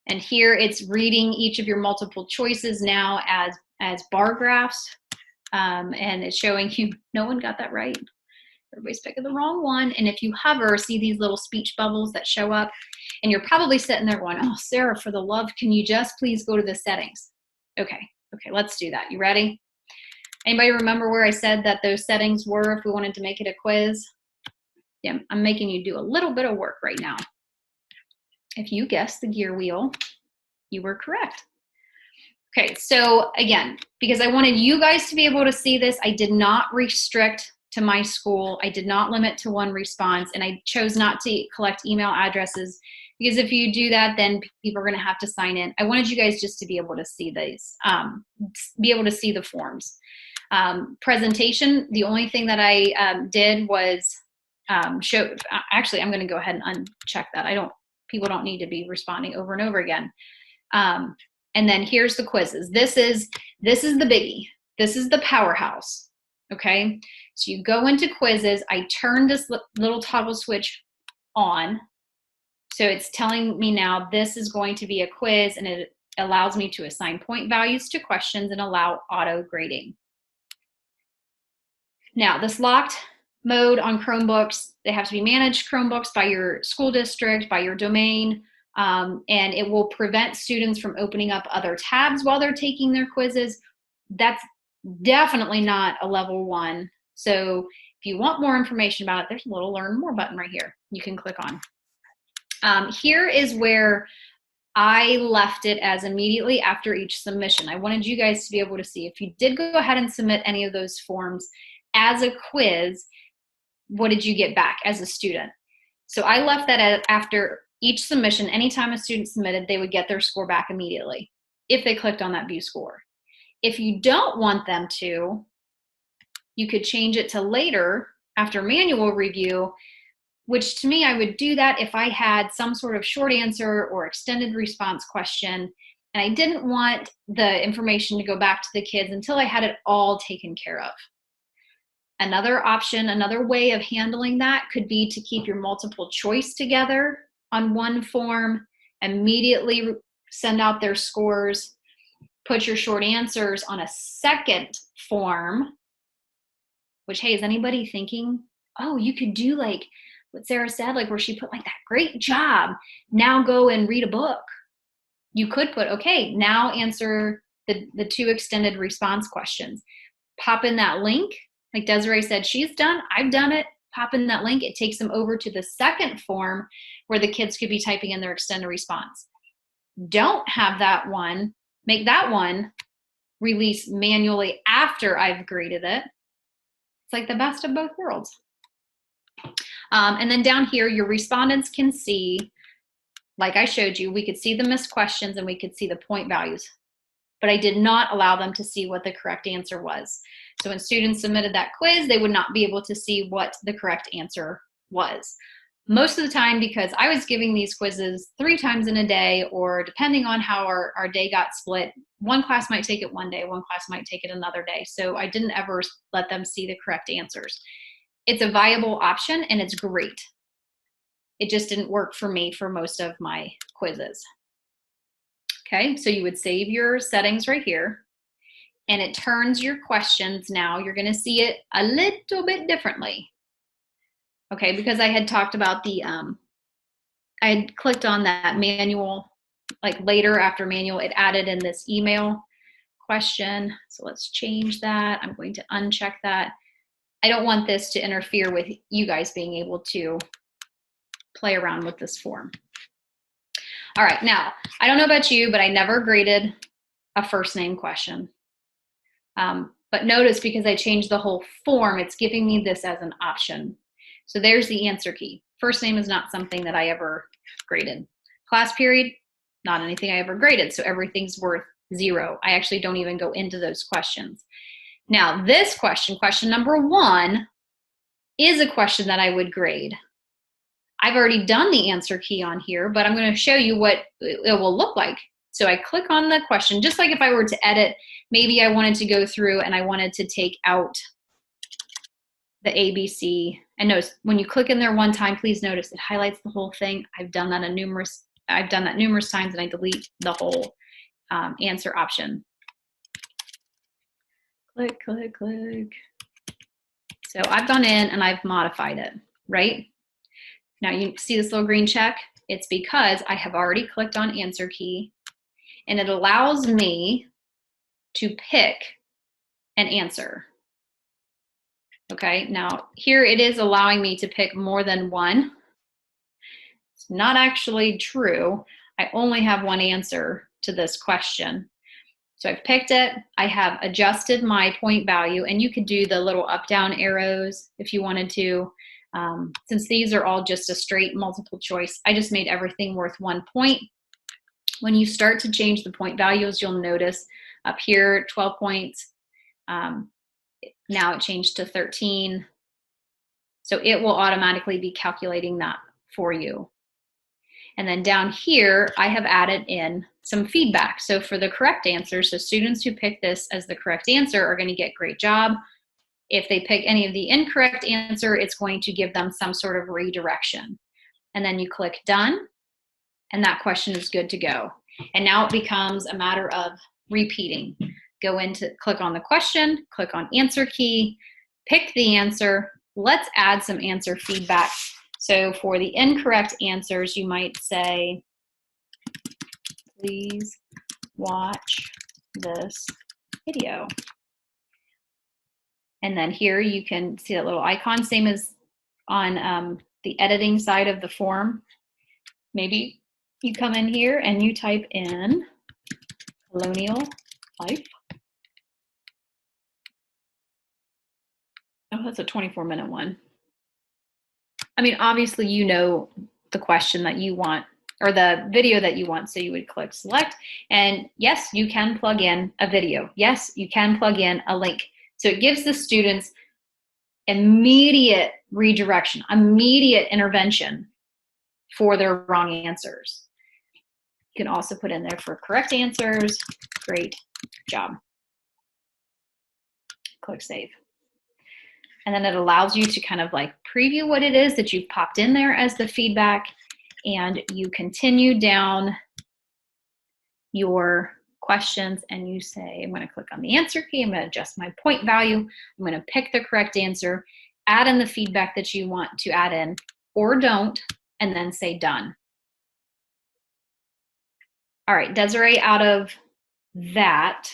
And here it's reading each of your multiple choices now as bar graphs. And it's showing you, no one got that right. Everybody's picking the wrong one. And if you hover, see these little speech bubbles that show up, and you're probably sitting there going, oh, Sarah, for the love, can you just please go to the settings? Okay, let's do that. You ready? Anybody remember where I said that those settings were if we wanted to make it a quiz? Yeah, I'm making you do a little bit of work right now. If you guessed the gear wheel, you were correct. Okay, so again, because I wanted you guys to be able to see this, I did not restrict to my school. I did not limit to one response, and I chose not to collect email addresses, because if you do that, then people are going to have to sign in. I wanted you guys just to be able to see these, be able to see the forms. Presentation, the only thing that I did was show, actually, I'm going to go ahead and uncheck that. People don't need to be responding over and over again. And then here's the quizzes. This is the biggie. This is the powerhouse. Okay. So you go into quizzes. I turn this little toggle switch on. So it's telling me now this is going to be a quiz, and it allows me to assign point values to questions and allow auto grading. Now, this locked mode on Chromebooks, they have to be managed Chromebooks by your school district, by your domain, and it will prevent students from opening up other tabs while they're taking their quizzes. That's definitely not a level 1. So if you want more information about it, there's a little learn more button right here you can click on. Here is where I left it as immediately after each submission. I wanted you guys to be able to see if you did go ahead and submit any of those forms as a quiz, what did you get back as a student? So I left that after each submission. Anytime a student submitted, they would get their score back immediately if they clicked on that view score. If you don't want them to, you could change it to later after manual review, which to me, I would do that if I had some sort of short answer or extended response question, and I didn't want the information to go back to the kids until I had it all taken care of. Another option, another way of handling that could be to keep your multiple choice together on one form, immediately send out their scores, put your short answers on a second form, which, hey, is anybody thinking, oh, you could do like what Sarah said, like where she put like that, great job, now go and read a book. You could put, okay, now answer the 2 extended response questions. Pop in that link. Like Desiree said, she's done, I've done it. Pop in that link. It takes them over to the second form where the kids could be typing in their extended response. Don't have that one, make that one release manually after I've graded it. It's like the best of both worlds. And then down here, your respondents can see, like I showed you, we could see the missed questions and we could see the point values, but I did not allow them to see what the correct answer was. So when students submitted that quiz, they would not be able to see what the correct answer was. Most of the time, because I was giving these quizzes 3 times in a day, or depending on how our day got split, one class might take it one day, one class might take it another day. So I didn't ever let them see the correct answers. It's a viable option and it's great. It just didn't work for me for most of my quizzes. Okay, so you would save your settings right here, and it turns your questions now. You're gonna see it a little bit differently. Okay, because I had talked about the, I had clicked on that manual, like later after manual, it added in this email question. So let's change that. I'm going to uncheck that. I don't want this to interfere with you guys being able to play around with this form. All right, now, I don't know about you, but I never graded a first name question. But notice, because I changed the whole form, it's giving me this as an option. So there's the answer key. First name is not something that I ever graded. Class period, not anything I ever graded, so everything's worth 0. I actually don't even go into those questions. Now, this question, question number 1, is a question that I would grade. I've already done the answer key on here, but I'm going to show you what it will look like. So I click on the question, just like if I were to edit, maybe I wanted to go through and I wanted to take out the ABC. And notice when you click in there one time, please notice it highlights the whole thing. I've done that numerous times, and I delete the whole answer option. Click, click, click. So I've gone in and I've modified it, right? Now you see this little green check? It's because I have already clicked on answer key, and it allows me to pick an answer. Okay, now here it is allowing me to pick more than one. It's not actually true. I only have one answer to this question. So I've picked it, I have adjusted my point value, and you could do the little up-down arrows if you wanted to. Since these are all just a straight multiple choice, I just made everything worth 1 point. When you start to change the point values, you'll notice up here, 12 points. Now it changed to 13. So it will automatically be calculating that for you. And then down here, I have added in some feedback. So for the correct answer, so students who pick this as the correct answer are going to get great job. If they pick any of the incorrect answer, it's going to give them some sort of redirection. And then you click done, and that question is good to go. And now it becomes a matter of repeating. Go into, click on the question, click on answer key, pick the answer. Let's add some answer feedback. So for the incorrect answers, you might say, please watch this video. And then here you can see that little icon, same as on the editing side of the form. Maybe you come in here and you type in colonial life. Oh, that's a 24-minute one. I mean, obviously, you know the question that you want or the video that you want. So you would click select, and yes, you can plug in a video. Yes, you can plug in a link. So it gives the students immediate redirection, immediate intervention for their wrong answers. You can also put in there for correct answers. Great job. Click save. And then it allows you to kind of like preview what it is that you've popped in there as the feedback, and you continue down your questions, and you say, I'm going to click on the answer key, I'm going to adjust my point value, I'm going to pick the correct answer, add in the feedback that you want to add in, or don't, and then say done. All right, Desiree, out of that,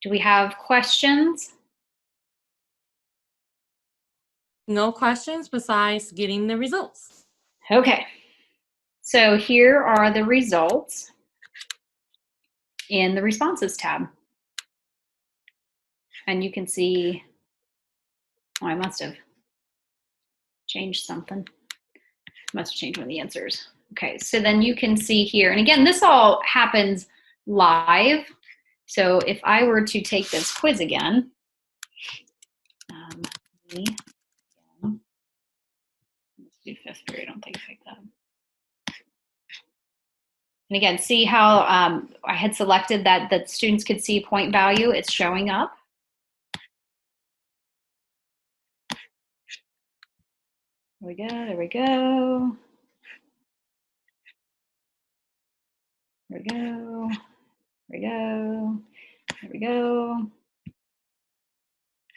do we have questions? No questions besides getting the results. Okay, so here are the results in the responses tab. And you can see, oh, I must have changed something. Must have changed one of the answers. Okay, so then you can see here, and again, this all happens live. So if I were to take this quiz again, let's do fifth grade, I don't think I picked that. And again, see how I had selected that students could see point value, it's showing up. There we go, there we go. There we go, there we go, there we go.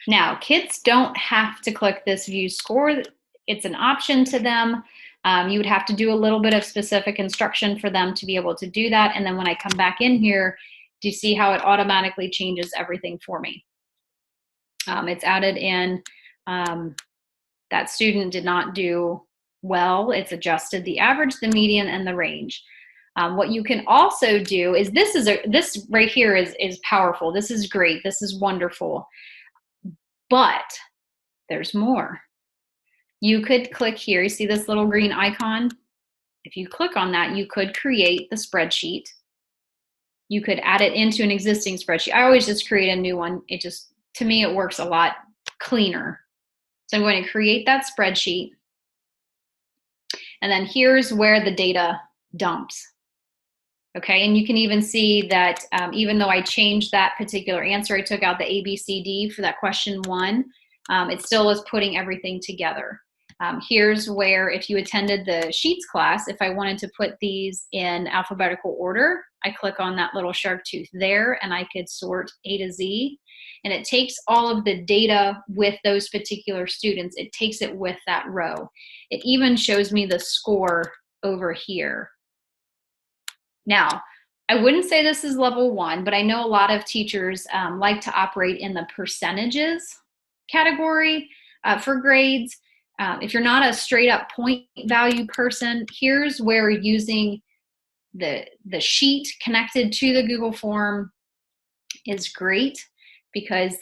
Now, kids don't have to click this view score. It's an option to them. You would have to do a little bit of specific instruction for them to be able to do that. And then when I come back in here, do you see how it automatically changes everything for me? It's added in that student did not do well. It's adjusted the average, the median, and the range. What you can also do is this right here is powerful. This is great. This is wonderful. But there's more. You could click here. You see this little green icon? If you click on that, you could create the spreadsheet. You could add it into an existing spreadsheet. I always just create a new one. It just, to me, it works a lot cleaner. So I'm going to create that spreadsheet. And then here's where the data dumps. Okay, and you can even see that even though I changed that particular answer, I took out the A, B, C, D for that question 1, it still is putting everything together. Here's where, if you attended the Sheets class, if I wanted to put these in alphabetical order, I click on that little shark tooth there, and I could sort A to Z. And it takes all of the data with those particular students. It takes it with that row. It even shows me the score over here. Now, I wouldn't say this is level 1, but I know a lot of teachers like to operate in the percentages category for grades. If you're not a straight up point value person, here's where using the sheet connected to the Google form is great, because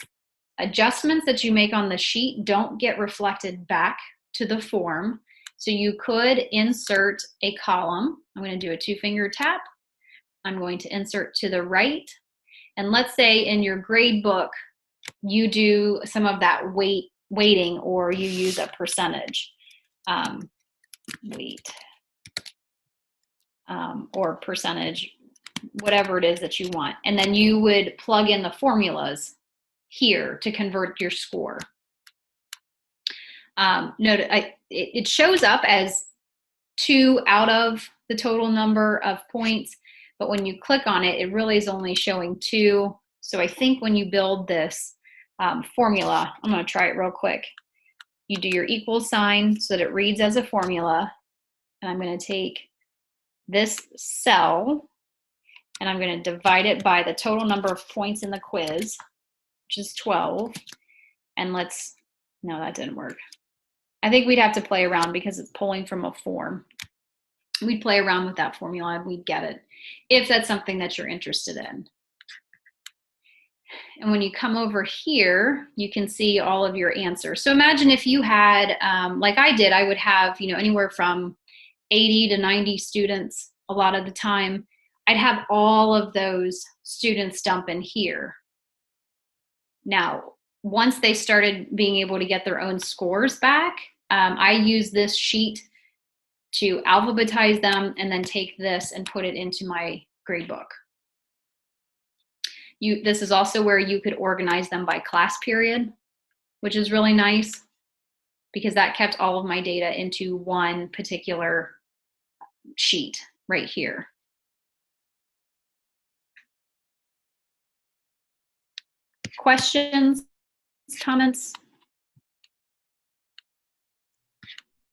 adjustments that you make on the sheet don't get reflected back to the form. So you could insert a column. I'm going to do a 2-finger tap. I'm going to insert to the right. And let's say in your grade book, you do some of that weighting, or you use a percentage weight or percentage, whatever it is that you want. And then you would plug in the formulas here to convert your score. Note, it shows up as 2 out of the total number of points, but when you click on it, it really is only showing 2. So I think when you build this formula, I'm going to try it real quick. You do your equal sign so that it reads as a formula, and I'm going to take this cell and I'm going to divide it by the total number of points in the quiz, which is 12. And no, that didn't work. I think we'd have to play around because it's pulling from a form. We'd play around with that formula and we'd get it, if that's something that you're interested in. And when you come over here, you can see all of your answers. So imagine if you had, like I did, I would have, anywhere from 80 to 90 students a lot of the time. I'd have all of those students dump in here. Now, once they started being able to get their own scores back, I use this sheet to alphabetize them and then take this and put it into my gradebook. This is also where you could organize them by class period, which is really nice because that kept all of my data into one particular sheet right here. questions, comments?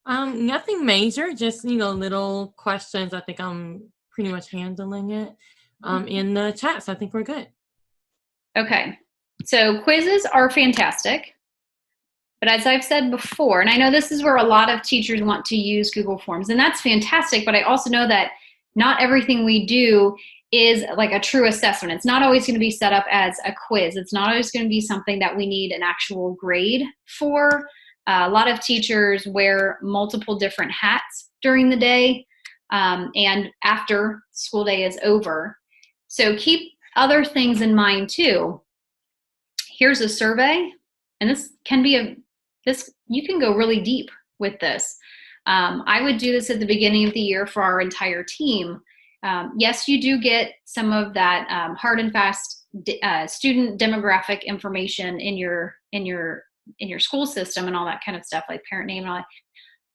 Nothing major, just, little questions. I think I'm pretty much handling it in the chat, so I think we're good. Okay, so quizzes are fantastic. But as I've said before, and I know this is where a lot of teachers want to use Google Forms, and that's fantastic, but I also know that not everything we do is like a true assessment. It's not always going to be set up as a quiz. It's not always going to be something that we need an actual grade for. A lot of teachers wear multiple different hats during the day and after school day is over. So keep other things in mind too. Here's a survey, and this can be you can go really deep with this. I would do this at the beginning of the year for our entire team. Yes, you do get some of that hard and fast student demographic information in your school system and all that kind of stuff, like parent name and all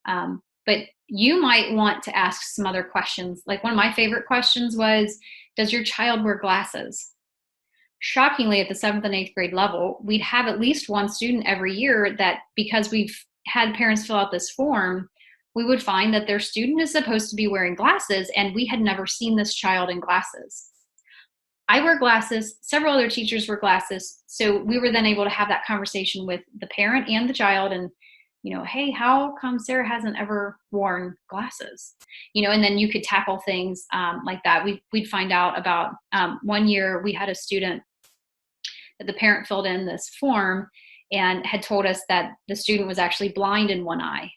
that. But you might want to ask some other questions. Like one of my favorite questions was, does your child wear glasses? Shockingly, at the 7th and 8th grade level, we'd have at least one student every year that, because we've had parents fill out this form, we would find that their student is supposed to be wearing glasses, and we had never seen this child in glasses. I wear glasses, several other teachers wear glasses, so we were then able to have that conversation with the parent and the child, and hey, how come Sarah hasn't ever worn glasses? And then you could tackle things like that. We'd find out about one year we had a student that the parent filled in this form and had told us that the student was actually blind in one eye.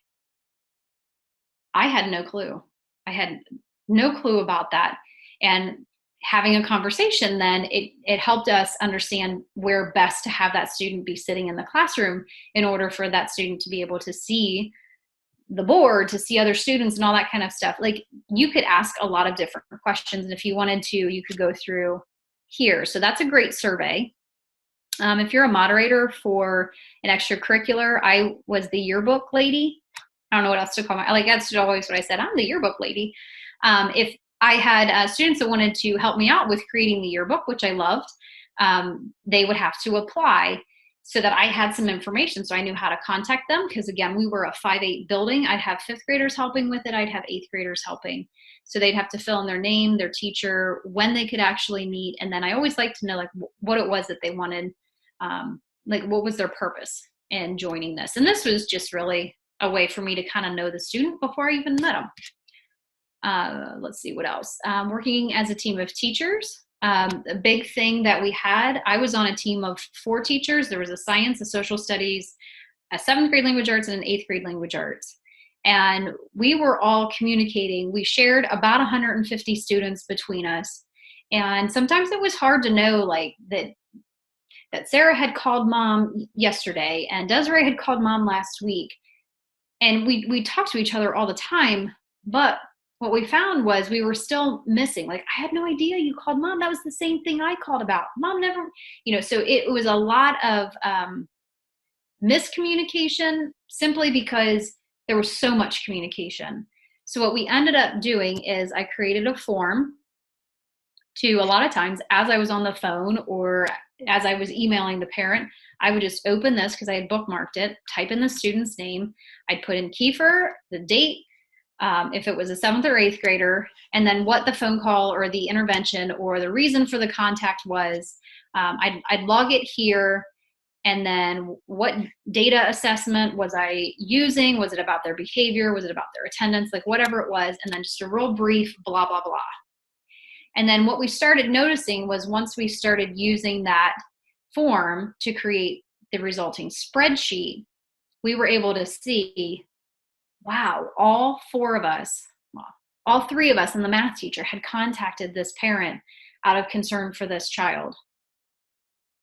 I had no clue. I had no clue about that. And having a conversation then, it helped us understand where best to have that student be sitting in the classroom in order for that student to be able to see the board, to see other students and all that kind of stuff. Like, you could ask a lot of different questions, and if you wanted to, you could go through here. So that's a great survey. If you're a moderator for an extracurricular, I was the yearbook lady. I don't know what else to call my, like, that's always what I said. I'm the yearbook lady. If I had students that wanted to help me out with creating the yearbook, which I loved, they would have to apply so that I had some information, so I knew how to contact them. Because again, we were a 5-8 building. I'd have 5th graders helping with it. I'd have 8th graders helping. So they'd have to fill in their name, their teacher, when they could actually meet. And then I always like to know like what it was that they wanted, like what was their purpose in joining this. And this was just really a way for me to kind of know the student before I even met them. Let's see what else. Working as a team of teachers. A big thing that we had, I was on a team of 4 teachers. There was a science, a social studies, a 7th grade language arts, and an 8th grade language arts. And we were all communicating. We shared about 150 students between us. And sometimes it was hard to know like that Sarah had called mom yesterday and Desiree had called mom last week. And we talked to each other all the time, but what we found was we were still missing. Like, I had no idea you called mom. That was the same thing I called about. Mom never, so it was a lot of miscommunication simply because there was so much communication. So what we ended up doing is I created a form to, a lot of times as I was on the phone or as I was emailing the parent, I would just open this because I had bookmarked it, type in the student's name. I'd put in Kiefer, the date, if it was a 7th or 8th grader, and then what the phone call or the intervention or the reason for the contact was. I'd log it here, and then what data assessment was I using? Was it about their behavior? Was it about their attendance? Like whatever it was, and then just a real brief blah, blah, blah. And then what we started noticing was once we started using that form to create the resulting spreadsheet, we were able to see, wow, all 4 of us, well, all 3 of us and the math teacher had contacted this parent out of concern for this child.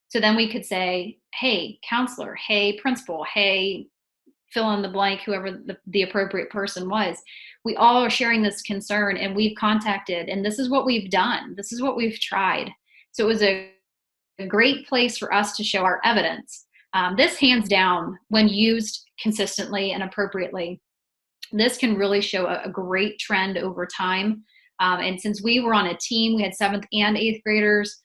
So then we could say, hey, counselor, hey, principal, hey, fill in the blank, whoever the appropriate person was. We all are sharing this concern and we've contacted, and this is what we've done. This is what we've tried. So it was a great place for us to show our evidence. This hands down, when used consistently and appropriately, this can really show a great trend over time. And since we were on a team, we had 7th and 8th graders,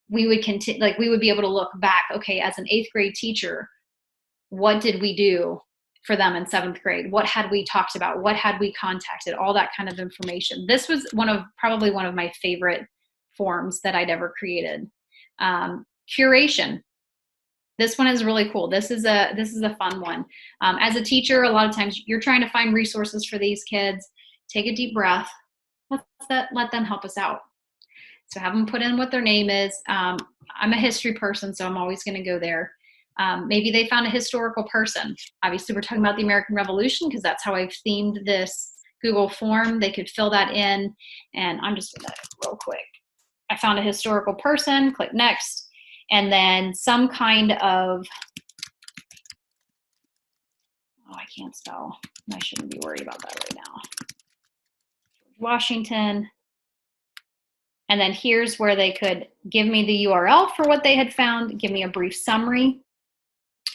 we would continue, like we would be able to look back, okay, as an 8th grade teacher, what did we do for them in 7th grade? What had we talked about? What had we contacted? All that kind of information. This was probably one of my favorite forms that I'd ever created. Curation. This one is really cool. This is a fun one. As a teacher, a lot of times you're trying to find resources for these kids. Take a deep breath. Let them help us out. So have them put in what their name is. I'm a history person, so I'm always going to go there. Maybe they found a historical person. Obviously, we're talking about the American Revolution because that's how I've themed this Google form. They could fill that in, and I'm just going to real quick. I found a historical person, click next, and then some kind of, I can't spell. I shouldn't be worried about that right now. Washington. And then here's where they could give me the URL for what they had found, give me a brief summary.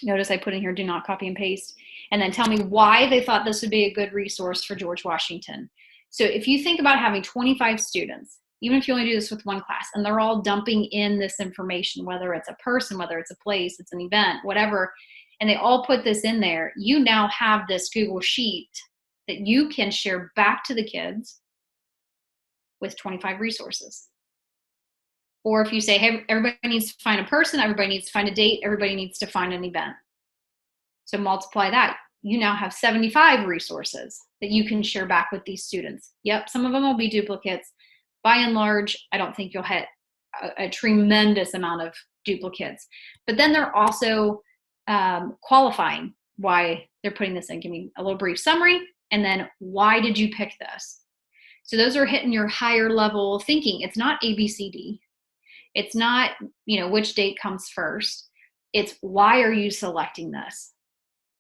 Notice I put in here, do not copy and paste, and then tell me why they thought this would be a good resource for George Washington. So if you think about having 25 students, even if you only do this with one class, and they're all dumping in this information, whether it's a person, whether it's a place, it's an event, whatever, and they all put this in there, you now have this Google Sheet that you can share back to the kids with 25 resources. Or if you say, hey, everybody needs to find a person, everybody needs to find a date, everybody needs to find an event. So multiply that. You now have 75 resources that you can share back with these students. Yep, some of them will be duplicates. By and large, I don't think you'll hit a tremendous amount of duplicates. But then they're also qualifying why they're putting this in. Give me a little brief summary, and then why did you pick this? So those are hitting your higher level thinking. It's not ABCD. It's not, which date comes first. It's why are you selecting this?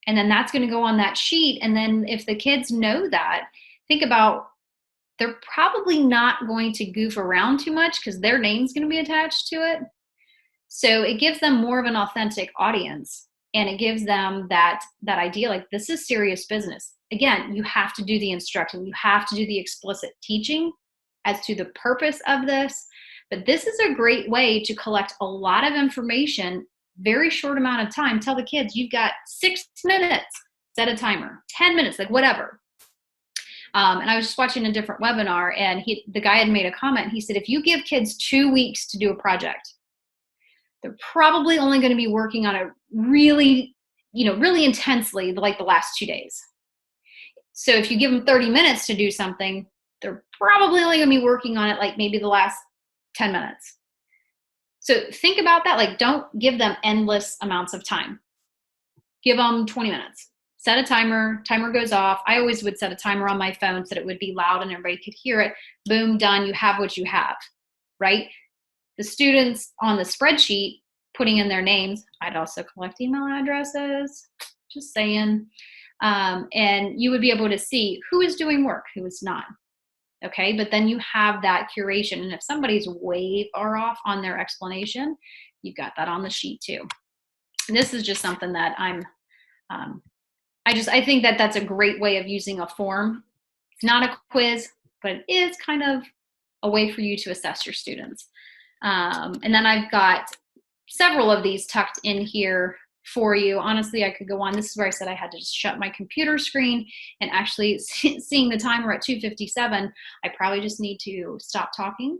And then that's going to go on that sheet. And then if the kids know that, think about, they're probably not going to goof around too much because their name's going to be attached to it. So it gives them more of an authentic audience. And it gives them that idea, like, this is serious business. Again, you have to do the instructing. You have to do the explicit teaching as to the purpose of this. But this is a great way to collect a lot of information, very short amount of time. Tell the kids, you've got 6 minutes, set a timer, 10 minutes, like whatever. And I was just watching a different webinar, and the guy had made a comment. He said, if you give kids 2 weeks to do a project, they're probably only going to be working on it really intensely, like the last 2 days. So if you give them 30 minutes to do something, they're probably only going to be working on it like maybe the last 10 minutes. So think about that. Like, don't give them endless amounts of time. Give them 20 minutes. Set a timer. Timer goes off. I always would set a timer on my phone so that it would be loud and everybody could hear it. Boom, done. You have what you have, right? The students on the spreadsheet putting in their names. I'd also collect email addresses, just saying. And you would be able to see who is doing work, who is not. Okay, but then you have that curation. And if somebody's way far off on their explanation, you've got that on the sheet too. And this is just something that I think that that's a great way of using a form. It's not a quiz, but it is kind of a way for you to assess your students. And then I've got several of these tucked in here for you. Honestly, I could go on. This is where I said I had to just shut my computer screen, and actually seeing the timer at 2:57, I probably just need to stop talking.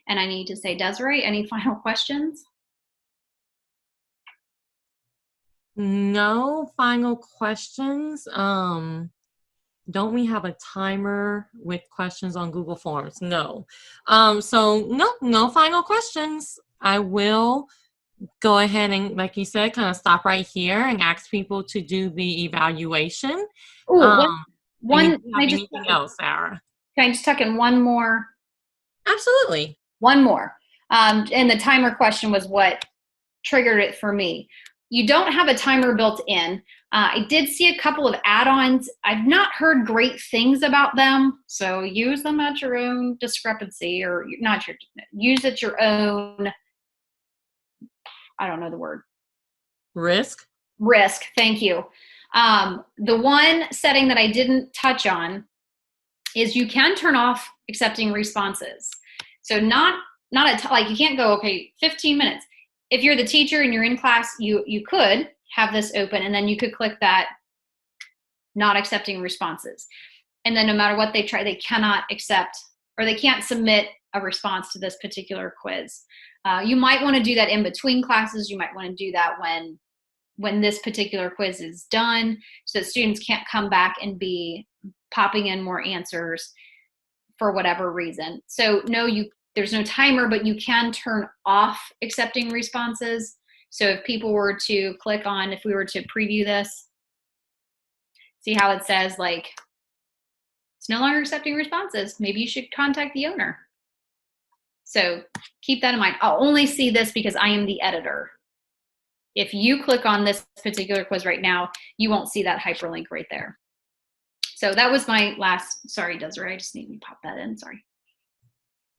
And I need to say, Desiree, any final questions? No final questions. Don't we have a timer with questions on Google Forms? No. So no final questions. I will go ahead and, like you said, kind of stop right here and ask people to do the evaluation. Ooh, Anything else, Sarah? Can I just tuck in one more? Absolutely. One more. And the timer question was what triggered it for me. You don't have a timer built in. I did see a couple of add-ons. I've not heard great things about them, so use them at your own discrepancy, or use at your own, I don't know the word. Risk, thank you. The one setting that I didn't touch on is you can turn off accepting responses. So not like you can't go, okay, 15 minutes. If you're the teacher and you're in class, you could have this open, and then you could click that not accepting responses. And then no matter what they try, they cannot accept, or they can't submit a response to this particular quiz. You might want to do that in between classes. You might want to do that when this particular quiz is done, so that students can't come back and be popping in more answers for whatever reason. So no, there's no timer, but you can turn off accepting responses. So if people were to click on, if we were to preview this, see how it says like, it's no longer accepting responses. Maybe you should contact the owner. So keep that in mind. I'll only see this because I am the editor. If you click on this particular quiz right now, you won't see that hyperlink right there. So that was my last, sorry, Desiree, I just need to pop that in, sorry.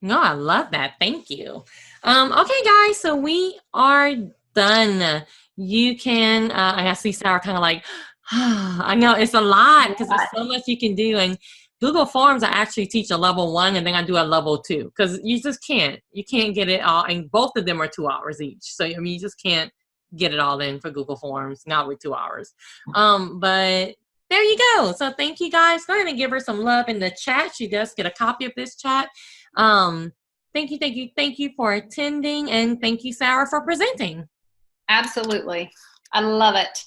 No, I love that. Thank you. Okay, guys, so we are done. You can, I see Sarah kind of like, I know it's a lot because there's so much you can do. And Google Forms, I actually teach a level 1 and then I do a level 2 because you just can't get it all. And both of them are 2 hours each. So, I mean, you just can't get it all in for Google Forms, not with 2 hours. But there you go. So thank you guys. Go ahead and give her some love in the chat. She does get a copy of this chat. Thank you for attending, and thank you, Sarah, for presenting. Absolutely. I love it.